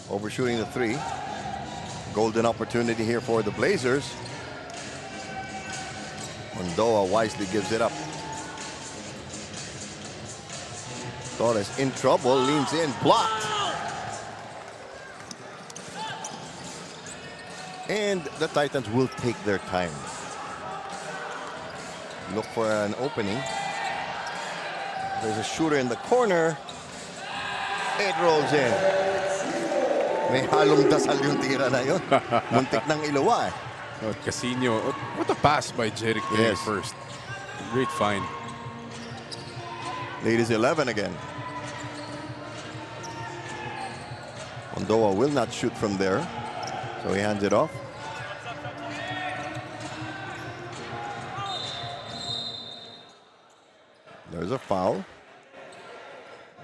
overshooting the three. Golden opportunity here for the Blazers. Mondoa wisely gives it up. Torres in trouble, leans in, blocked. And the Titans will take their time. Look for an opening. There's a shooter in the corner. It rolls in. May halong dasal yung tira na yun. Muntik ng iluwa eh. Casino. What a pass by Jerick there first. Great find. Lead is 11 again. Mondoa will not shoot from there. So he hands it off. There's a foul.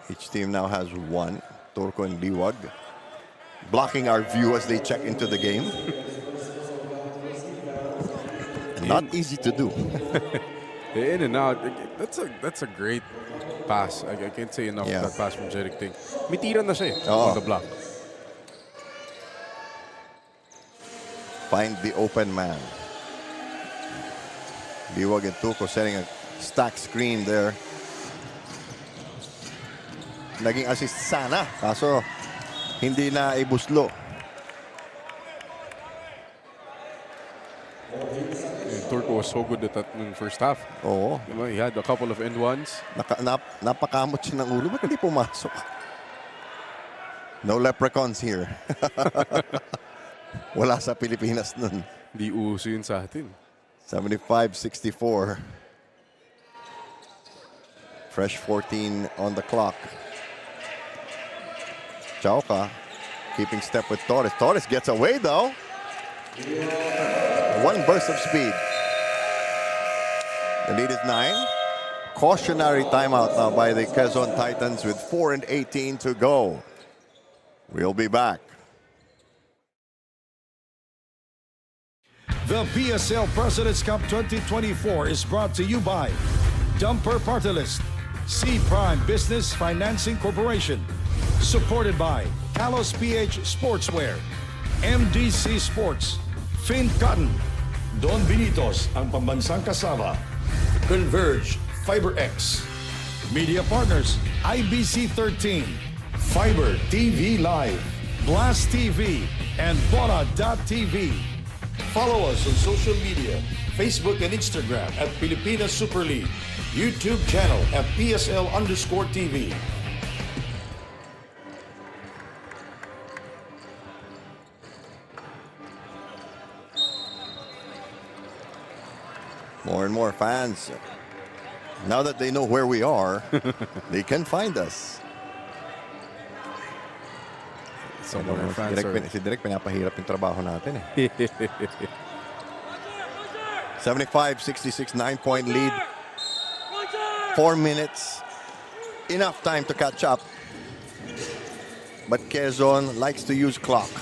Each team now has one. Turco and Liwag blocking our view as they check into the game. Not easy to do. In and out. That's a great pass. I can't say enough of that pass from Jerick Ting. May tira na siya on the block. Find the open man. Liwag and Turco setting a stack screen there. Naging assist sana, kaso hindi na ibuslo. Turco was so good at that in the first half. Oo. He had a couple of end ones. Napakamot siya ng ulo. Ba't hindi pumasok? No leprechauns here. Wala sa Pilipinas nun. Di uso yun sa atin. 75-64. Fresh 14 on the clock. Chauca keeping step with Torres. Torres gets away though. One burst of speed. The lead is 9. Cautionary timeout now by the Quezon Titans with 4:18 to go. We'll be back. The PSL President's Cup 2024 is brought to you by Dumper Party List, C Prime Business Financing Corporation, supported by Talos PH Sportswear, MDC Sports, Fin Cotton, Don Benitos, ang pambansang kasama, Converge, FiberX, Media Partners, IBC 13, Fiber TV Live, Blast TV, and Bora.tv. Follow us on social media, Facebook and Instagram at Pilipinas Super League, YouTube channel at PSL_TV. More and more fans, now that they know where we are, they can find us. Si Direk pinapahirap yung trabaho natin eh. 75-66, 9-point lead. 4 minutes. Enough time to catch up. But Quezon likes to use clock.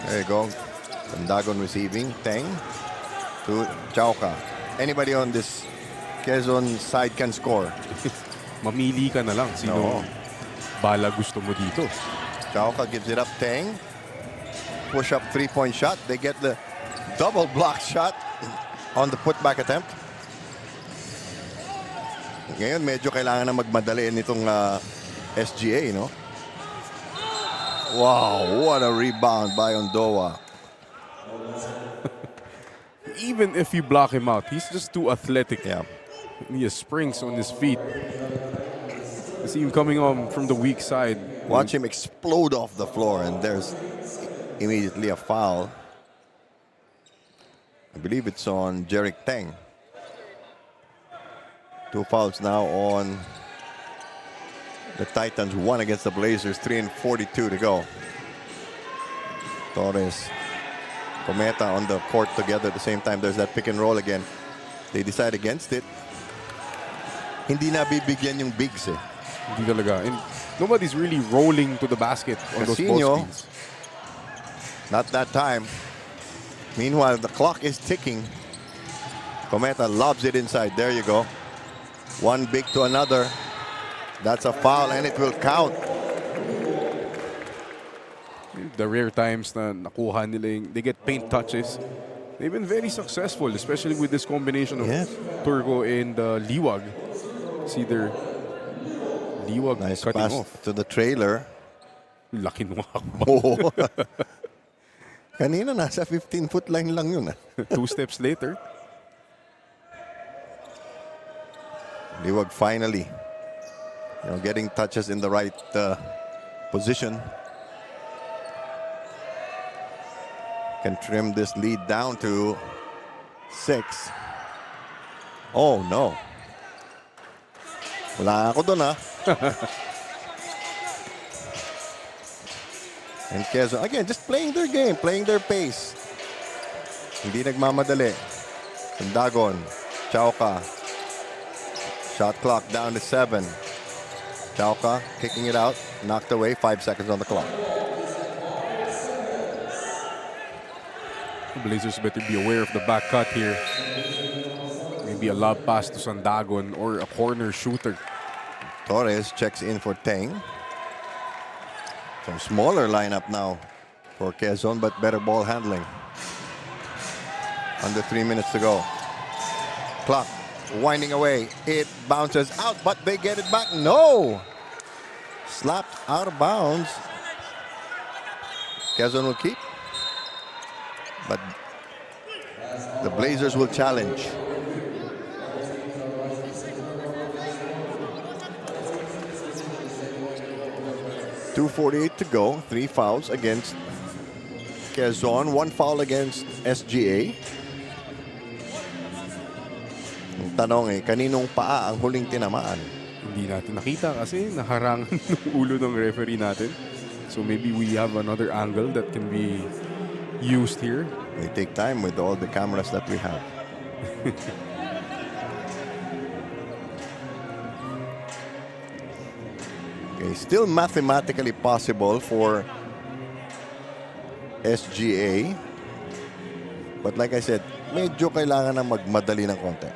There you go. Sandagon receiving. Teng to Chauca. Anybody on this Quezon side can score. Mamili ka na lang. Sino bala gusto mo dito? Chauca gives it up. Teng. Push up 3-point shot. They get the double block shot on the putback attempt. Ngayon medyo kailangan na magmadali nitong SGA, no? Wow, what a rebound by Ondoa. Even if you block him out, he's just too athletic. Yeah. He has springs on his feet. You see him coming on from the weak side. Watch him explode off the floor, and there's immediately a foul. I believe it's on Jerick Teng. 2 fouls now on the Titans. 1 against the Blazers. 3:42 to go. Torres, Cometa on the court together at the same time. There's that pick and roll again. They decide against it. Hindi na bibigyan yung bigs eh. Hindi talaga. And nobody's really rolling to the basket on those ball Casino, screens. not that time. Meanwhile, the clock is ticking. Cometa lobs it inside. There you go. One big to another. That's a foul and it will count. The rare times na nakuha nila they get paint touches. They've been very successful, especially with this combination of Turco and Liwag. See their Liwag Nice cutting pass off. to the trailer. Laki ng Oo. Kanina nasa 15-foot line lang yun. 2 steps later. Liwag finally, getting touches in the right position. Can trim this lead down to 6. Oh no. Wala ako doon And Quezon, again, just playing their game, playing their pace. Hindi nagmamadali. Sandagon, Chauca. Shot clock down to 7. Chauca kicking it out, knocked away, 5 seconds on the clock. The Blazers better be aware of the back cut here. Maybe a lob pass to Sandagon or a corner shooter. Torres checks in for Teng. Some smaller lineup now for Quezon, but better ball handling. Under 3 minutes to go. Clock winding away. It bounces out, but they get it back. No! Slapped out of bounds. Quezon will keep. But the Blazers will challenge. .248 to go. 3 fouls against Quezon. 1 foul against SGA. Ang tanong kaninong paa ang huling tinamaan? Hindi natin nakita kasi naharangan ng ulo ng referee natin. So maybe we have another angle that can be used here. They take time with all the cameras that we have. Okay, still mathematically possible for SGA. But like I said, medyo kailangan na magmadali ng konti.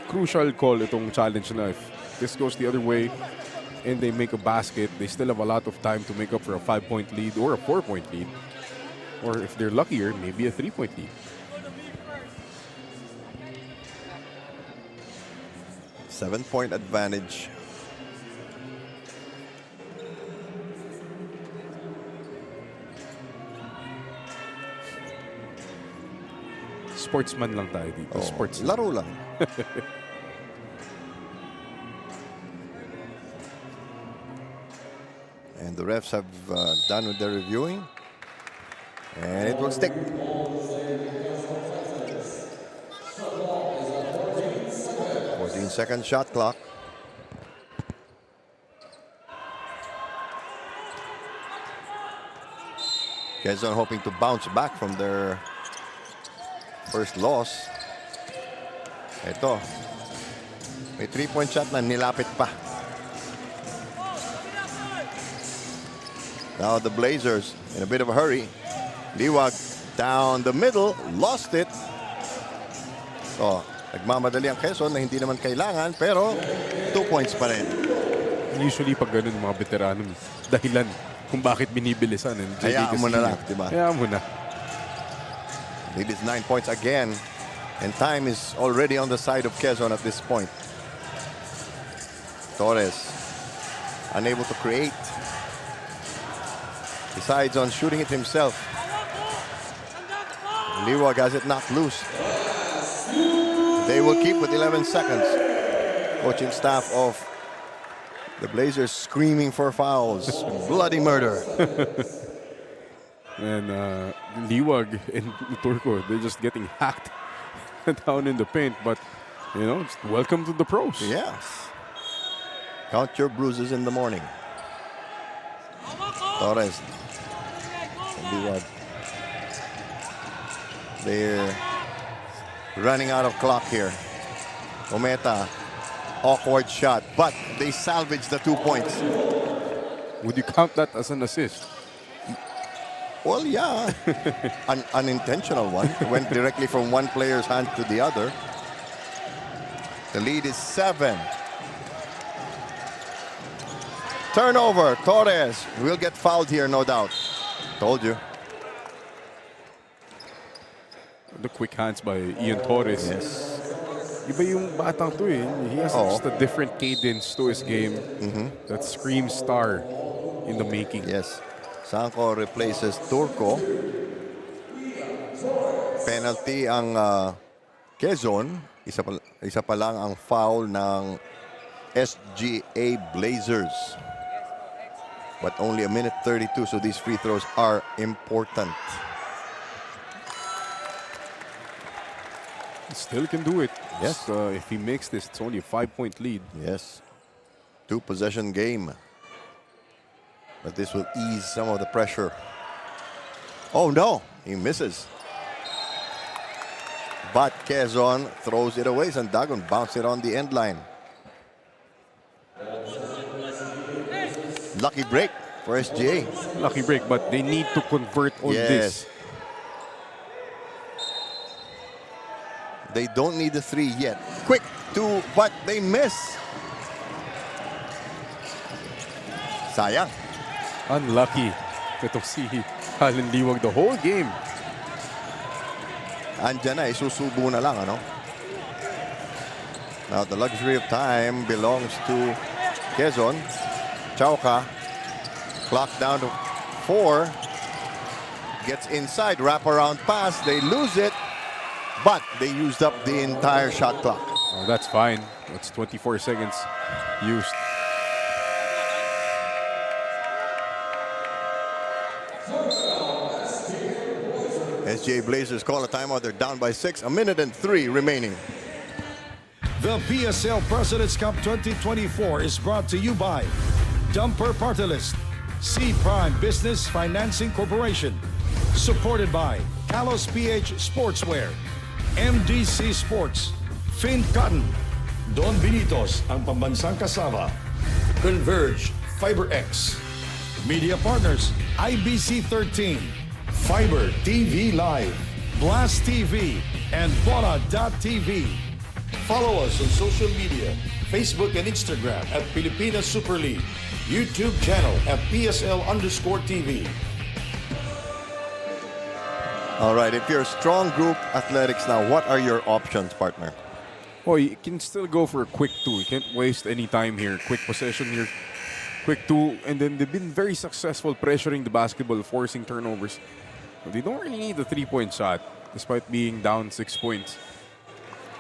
Crucial call itong challenge na if this goes the other way and they make a basket, they still have a lot of time to make up for a 5-point lead or a 4-point lead. Or if they're luckier, maybe a 3-point lead. Seven-point advantage. Sportsman lang tayo dito. Oh, Sports laro lang. And the refs have done with their reviewing. And it will stick. 14-second shot clock. Quezon hoping to bounce back from their first loss. Ito. May 3-point shot na nilapit pa. Now the Blazers in a bit of a hurry. Liwag down the middle, lost it. So, nagmamadali ang Quezon na hindi naman kailangan, pero 2 points pa rin. Usually pag ganun mga veterano, dahilan kung bakit binibilisan. Hayaan mo na lang, diba? Hayaan mo na. Lead is 9 points again. And time is already on the side of Quezon at this point. Torres, unable to create. Decides on shooting it himself. Liwag has it knocked loose. They will keep with 11 seconds. Coaching staff of the Blazers screaming for fouls. Bloody murder. And Liwag and Turco, they're just getting hacked down in the paint. But, you know, welcome to the pros. Yes. Count your bruises in the morning. Torres. Liwag. They're running out of clock here. Ometa, awkward shot, but they salvage the 2 points. Would you count that as an assist? Well, yeah. An unintentional one. Went directly from one player's hand to the other. The lead is 7. Turnover. Torres will get fouled here, no doubt. Told you. The quick hands by Ian Torres. Yes. Iba yung batang to eh. He has just a different cadence to his game that screams star in the making. Yes. Sanko replaces Turco. Penalty ang Quezon. Isa pa lang ang foul ng SGA Blazers. But only a minute 32, so these free throws are important. Still can do it. Yes. If he makes this, it's only a 5-point lead. Yes. 2-possession game. But this will ease some of the pressure. Oh no, he misses. But Quezon throws it away. Sandagon bounced it on the end line. Lucky break for SGA. Lucky break, but they need to convert on this. They don't need the 3 yet. Quick 2, but they miss. Sayang. Unlucky. Ito si Alan Liwag the whole game. Andyan na, isusubo na lang, ano? Now the luxury of time belongs to Quezon. Chauca, clock down to 4. Gets inside, wraparound pass. They lose it, but they used up the entire shot clock. Oh, that's fine. That's 24 seconds used. SGA Blazers call a timeout. They're down by 6. A minute and 3 remaining. The PSL President's Cup 2024 is brought to you by Dumper Party List, C Prime Business Financing Corporation, supported by Kalos PH Sportswear, MDC Sports, Fin Cotton, Don Benitos, ang pambansang kasama, Converge, FiberX, Media Partners, IBC 13, Fiber TV Live, Blast TV, and Bola.tv. Follow us on social media, Facebook and Instagram at Pilipinas Super League, YouTube channel at PSL_TV. All right, if you're a strong group athletics now, what are your options, partner? Oh, you can still go for a quick 2. You can't waste any time here. Quick possession here. Quick 2. And then they've been very successful pressuring the basketball, forcing turnovers. But they don't really need a 3-point shot, despite being down 6 points.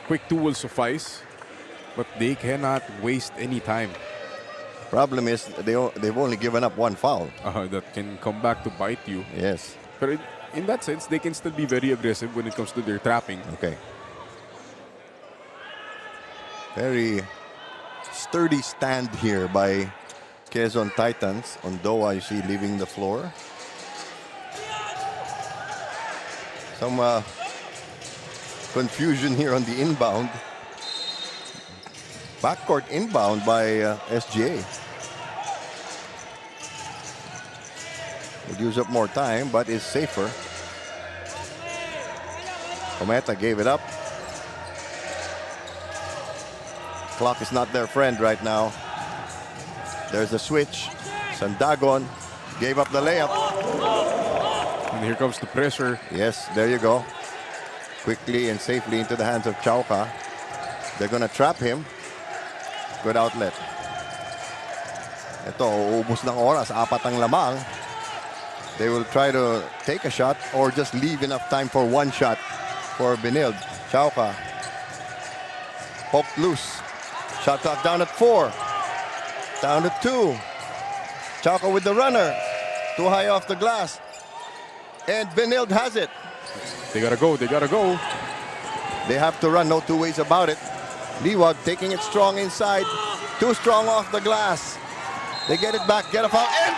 Quick 2 will suffice, but they cannot waste any time. Problem is, they've only given up 1 foul. That can come back to bite you. Yes. But in that sense, they can still be very aggressive when it comes to their trapping. Okay. Very sturdy stand here by Quezon Titans. Ondoa, you see, leaving the floor. Some confusion here on the inbound. Backcourt inbound by SGA. Would use up more time, but is safer. Ometa gave it up. Clock is not their friend right now. There's a switch. Sandagon gave up the layup. And here comes the pressure. Yes, there you go. Quickly and safely into the hands of Chauca. They're gonna trap him. Good outlet. Ito, uubos ng oras. 4 ang lamang. They will try to take a shot or just leave enough time for 1 shot for Benild. Chauca. Poked loose. Shot clock down at 4. Down to 2. Chauca with the runner. Too high off the glass. And Benild has it. They gotta go. They gotta go. They have to run. No 2 ways about it. Liwag taking it strong inside. Too strong off the glass. They get it back. Get a foul. And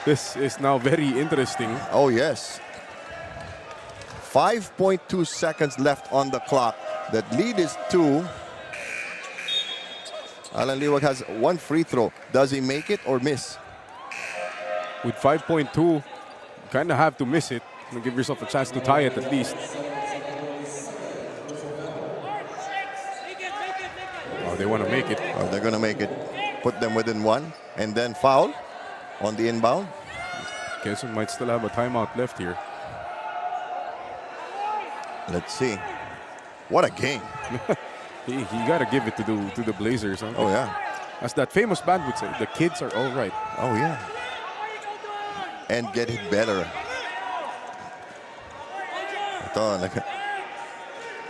1! This is now very interesting. Oh, yes. 5.2 seconds left on the clock. That lead is 2. Alan Liwag has 1 free throw. Does he make it or miss? With 5.2, you kind of have to miss it and give yourself a chance to tie it at least. Oh, they want to make it. Oh, they're going to make it. Put them within 1 and then foul on the inbound. Quezon might still have a timeout left here. Let's see. What a game. You got to give it to the Blazers. Huh? Oh, yeah. As that famous band would say, the kids are all right. Oh, yeah. And get it better. Ito,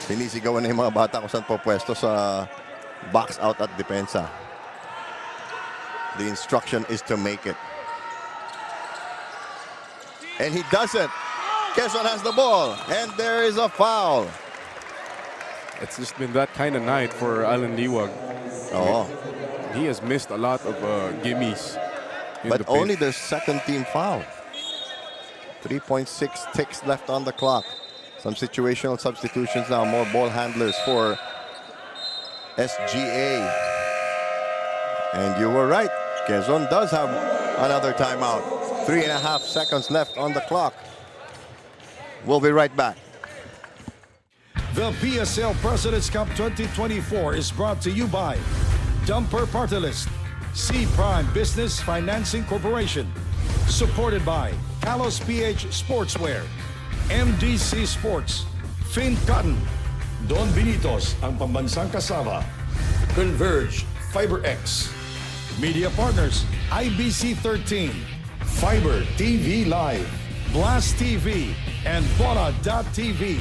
sinisigawan na yung mga bata kung saan po pwesto sa box out at depensa. The instruction is to make it. And he doesn't. Quezon has the ball. And there is a foul. It's just been that kind of night for Alan Liwag. Oh. He has missed a lot of gimmies. But only their second team foul. 3.6 ticks left on the clock. Some situational substitutions now. More ball handlers for SGA. And you were right. Quezon does have another timeout. 3.5 seconds left on the clock. We'll be right back. The PSL President's Cup 2024 is brought to you by Dumper Party List, C Prime Business Financing Corporation, supported by Kalos PH Sportswear, MDC Sports, Fin Cotton, Don Benitos, ang pambansang kasama, Converge, FiberX, Media Partners, IBC 13, Fiber TV Live, Blast TV, and Bora.tv.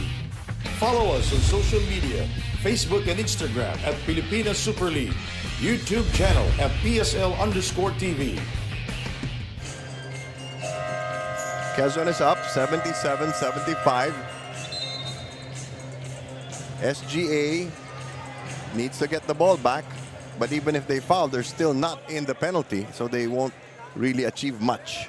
Follow us on social media, Facebook and Instagram at Pilipinas Super League, YouTube channel at PSL_TV. Quezon is up 77-75. SGA needs to get the ball back, but even if they foul, they're still not in the penalty, so they won't really achieve much.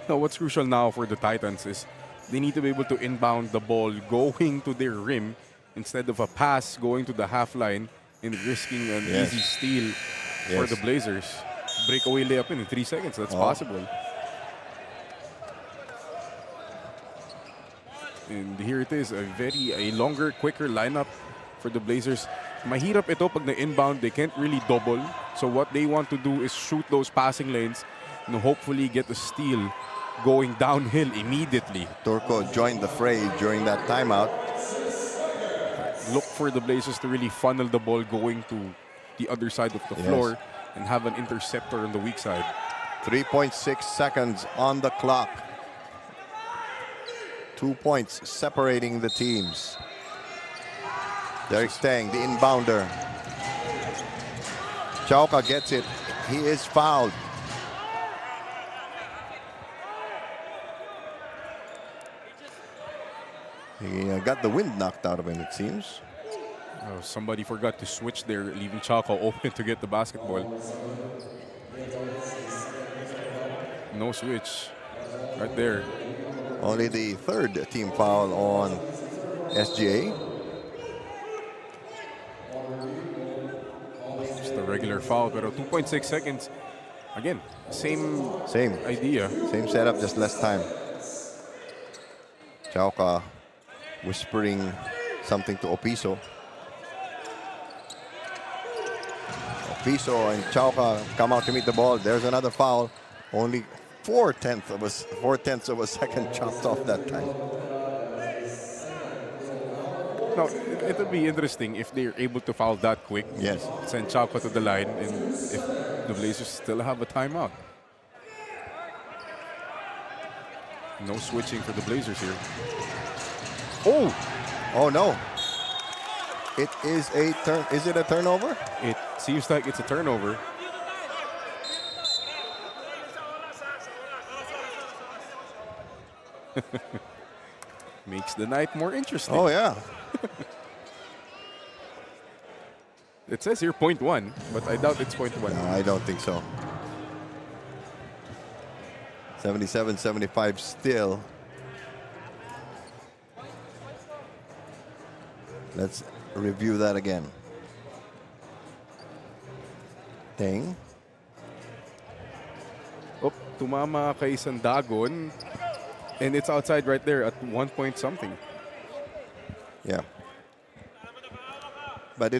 No, what's crucial now for the Titans is they need to be able to inbound the ball going to their rim instead of a pass going to the half line and risking an easy steal for the Blazers. Breakaway layup in 3 seconds, that's possible. And here it is, a longer, quicker lineup for the Blazers. Mahirap ito pag na-inbound, they can't really double. So what they want to do is shoot those passing lanes and hopefully get a steal going downhill immediately. Turco joined the fray during that timeout. Look for the Blazers to really funnel the ball going to the other side of the floor and have an interceptor on the weak side. 3.6 seconds on the clock. 2 points separating the teams. Derek Stang, the inbounder. Chauca gets it. He is fouled. He got the wind knocked out of him, it seems. Oh, somebody forgot to switch there, leaving Chauca open to get the basketball. No switch. Right there. Only the third team foul on SGA. Just a regular foul, but 2.6 seconds. Again, same idea. Same setup, just less time. Chauca whispering something to Opiso. Opiso and Chauca come out to meet the ball. There's another foul. Only 4/10 of a second chopped off that time. Now, it would be interesting if they're able to foul that quick. Yes. Send Chauca to the line, and if the Blazers still have a timeout. No switching for the Blazers here. Oh! Oh no. It is a turn. Is it a turnover? It seems like it's a turnover. Makes the night more interesting. Oh, yeah. It says here 0.1, but I doubt it's 0.1. No, I don't think so. 77-75 still. Let's review that again. Ting. Oh, tumama kay Sandagon. And it's outside right there at 1 point something. Yeah. But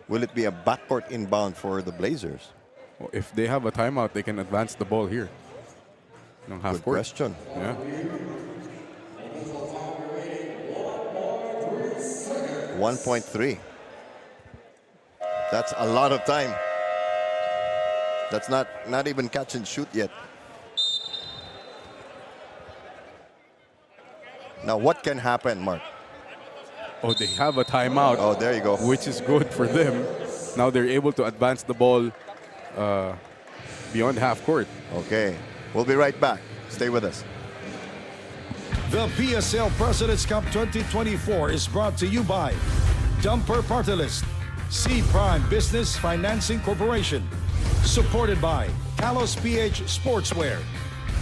will it be a backcourt inbound for the Blazers? Well, if they have a timeout, they can advance the ball here. No, half Good court. question. Yeah. 1.3. That's a lot of time. That's not even catch and shoot yet. Now what can happen, Mark? Oh, they have a timeout. Oh, there you go. Which is good for them. Now they're able to advance the ball beyond half court. Okay. We'll be right back. Stay with us. The PSL President's Cup 2024 is brought to you by Dumper Party List, C Prime Business Financing Corporation, supported by Talos PH Sportswear,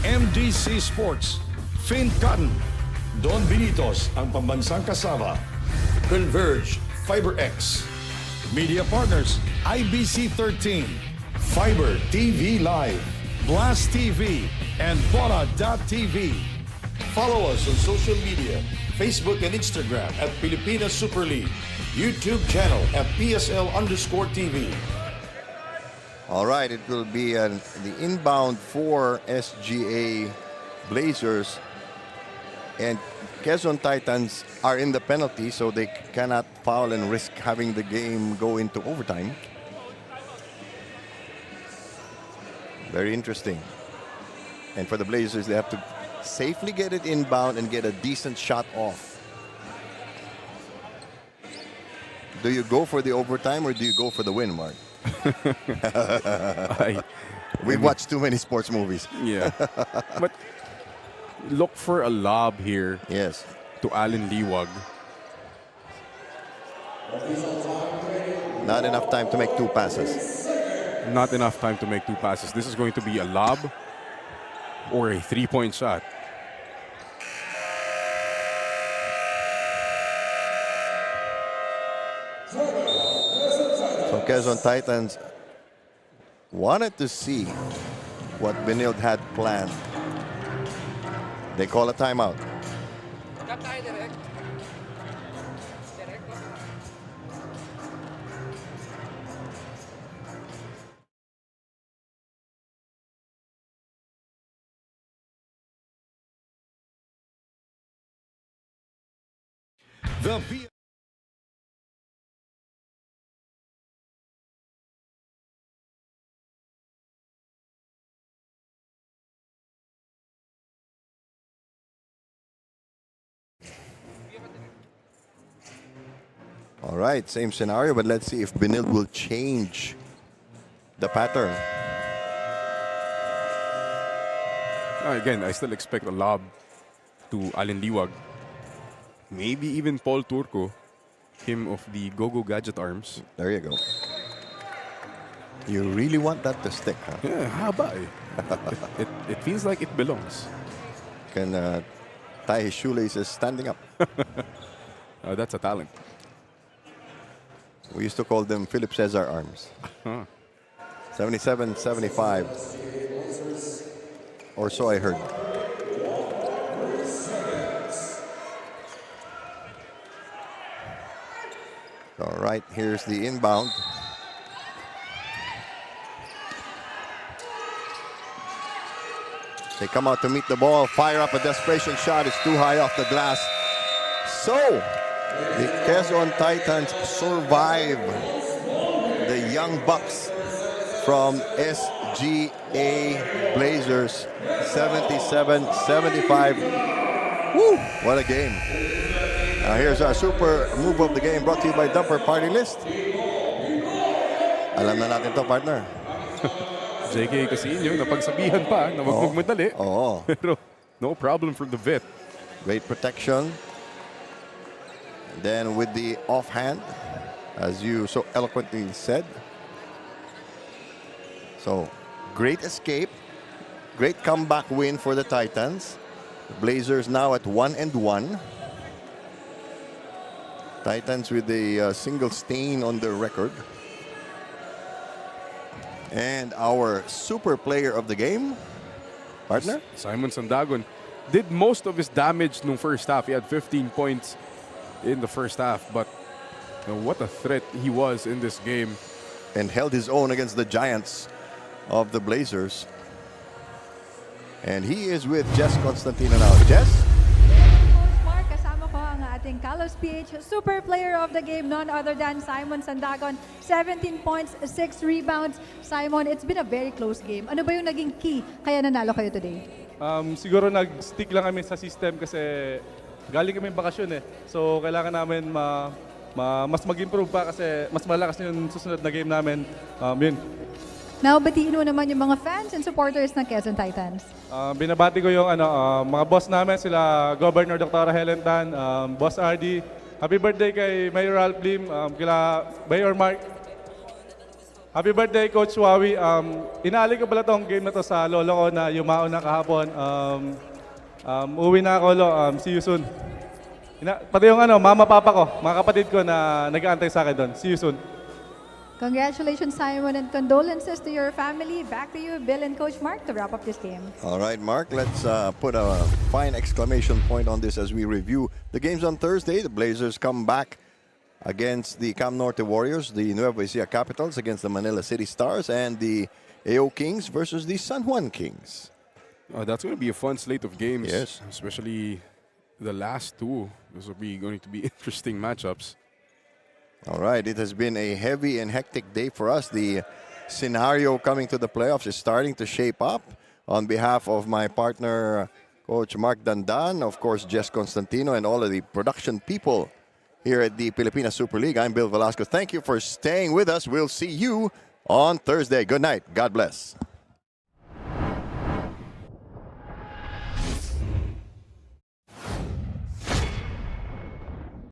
MDC Sports, Fin Cotton, Don Benitos ang pambansang kasama, Converge FiberX, Media Partners, IBC 13, Fiber TV Live, Blast TV, and Bola.tv. Follow us on social media, Facebook and Instagram at Pilipinas Super League, YouTube channel at PSL_TV. All right, it will be the inbound for SGA Blazers. And Quezon Titans are in the penalty, so they cannot foul and risk having the game go into overtime. Very interesting. And for the Blazers, they have to safely get it inbound and get a decent shot off. Do you go for the overtime or do you go for the win, Mark? We've watched too many sports movies. Yeah. But look for a lob here. Yes. To Allen Liwag. Not enough time to make two passes. Not enough time to make two passes. This is going to be a lob or a three-point shot. So Quezon Titans wanted to see what Benilde had planned. They call a timeout. All right, same scenario, but let's see if Benilde will change the pattern. Again, I still expect a lob to Allen Liwag. Maybe even Paul Turco, him of the Go-Go Gadget Arms. There you go. You really want that to stick, huh? Yeah, haba eh. It feels like it belongs. Can tie his shoelaces standing up. That's a talent. We used to call them Philip Cesar arms. 77-75. Or so I heard. All right, here's the inbound. They come out to meet the ball, fire up a desperation shot. It's too high off the glass. So, the Quezon Titans survive the Young Bucks from SGA Blazers, 77-75. Woo! What a game. Now here's our super move of the game brought to you by Dumper Party List. Alam na natin to, partner. JK Casillo, napagsabihan pa na wag magmadali. Oo. Pero no problem for the vet. Great protection. Then with the offhand, as you so eloquently said. So, great escape. great comeback win for the Titans. The Blazers now at 1-1. Titans with a single stain on their record. And our super player of the game, partner? Simon Sandagon did most of his damage nung first half. He had 15 points in the first half, but what a threat he was in this game. And held his own against the giants of the Blazers. And he is with Jess Constantino now. Jess? Coach Mark, kasama ko ang ating Kalos PH super player of the game, none other than Simon Sandagon. 17 points, 6 rebounds. Simon, it's been a very close game. Ano ba yung naging key kaya nanalo kayo today? Siguro nag-stick lang kami sa system kasi galing kami bakasyon eh. So kailangan namin mas mag-improve pa kasi mas malakas yung susunod na game namin. Yun. Now, batiin mo naman yung mga fans and supporters ng Quezon Titans. Binabati ko yung mga boss namin, sila Governor Dr. Helen Tan, Boss RD. Happy birthday kay Mayor Ralph Lim, kila Mayor Mark. Happy birthday, Coach Wawi. Inaali ko pala tong game na to sa lolo ko na yumao na kahapon. Uwi na ako, lo. See you soon. Pati yung mama, papa ko, mga kapatid ko na nag-aantay sa akin doon. See you soon. Congratulations, Simon, and condolences to your family. Back to you, Bill and Coach Mark, to wrap up this game. All right, Mark, let's put a fine exclamation point on this as we review the games on Thursday. The Blazers come back against the Cam Norte Warriors, the Nueva Ecija Capitals against the Manila City Stars, and the AO Kings versus the San Juan Kings. That's going to be a fun slate of games. Yes. Especially the last two. Those will be going to be interesting matchups. All right, it has been a heavy and hectic day for us. The scenario coming to the playoffs is starting to shape up. On behalf of my partner, Coach Mark Dandan, of course, Jess Constantino, and all of the production people here at the Pilipinas Super League, I'm Bill Velasco. Thank you for staying with us. We'll see you on Thursday. Good night. God bless.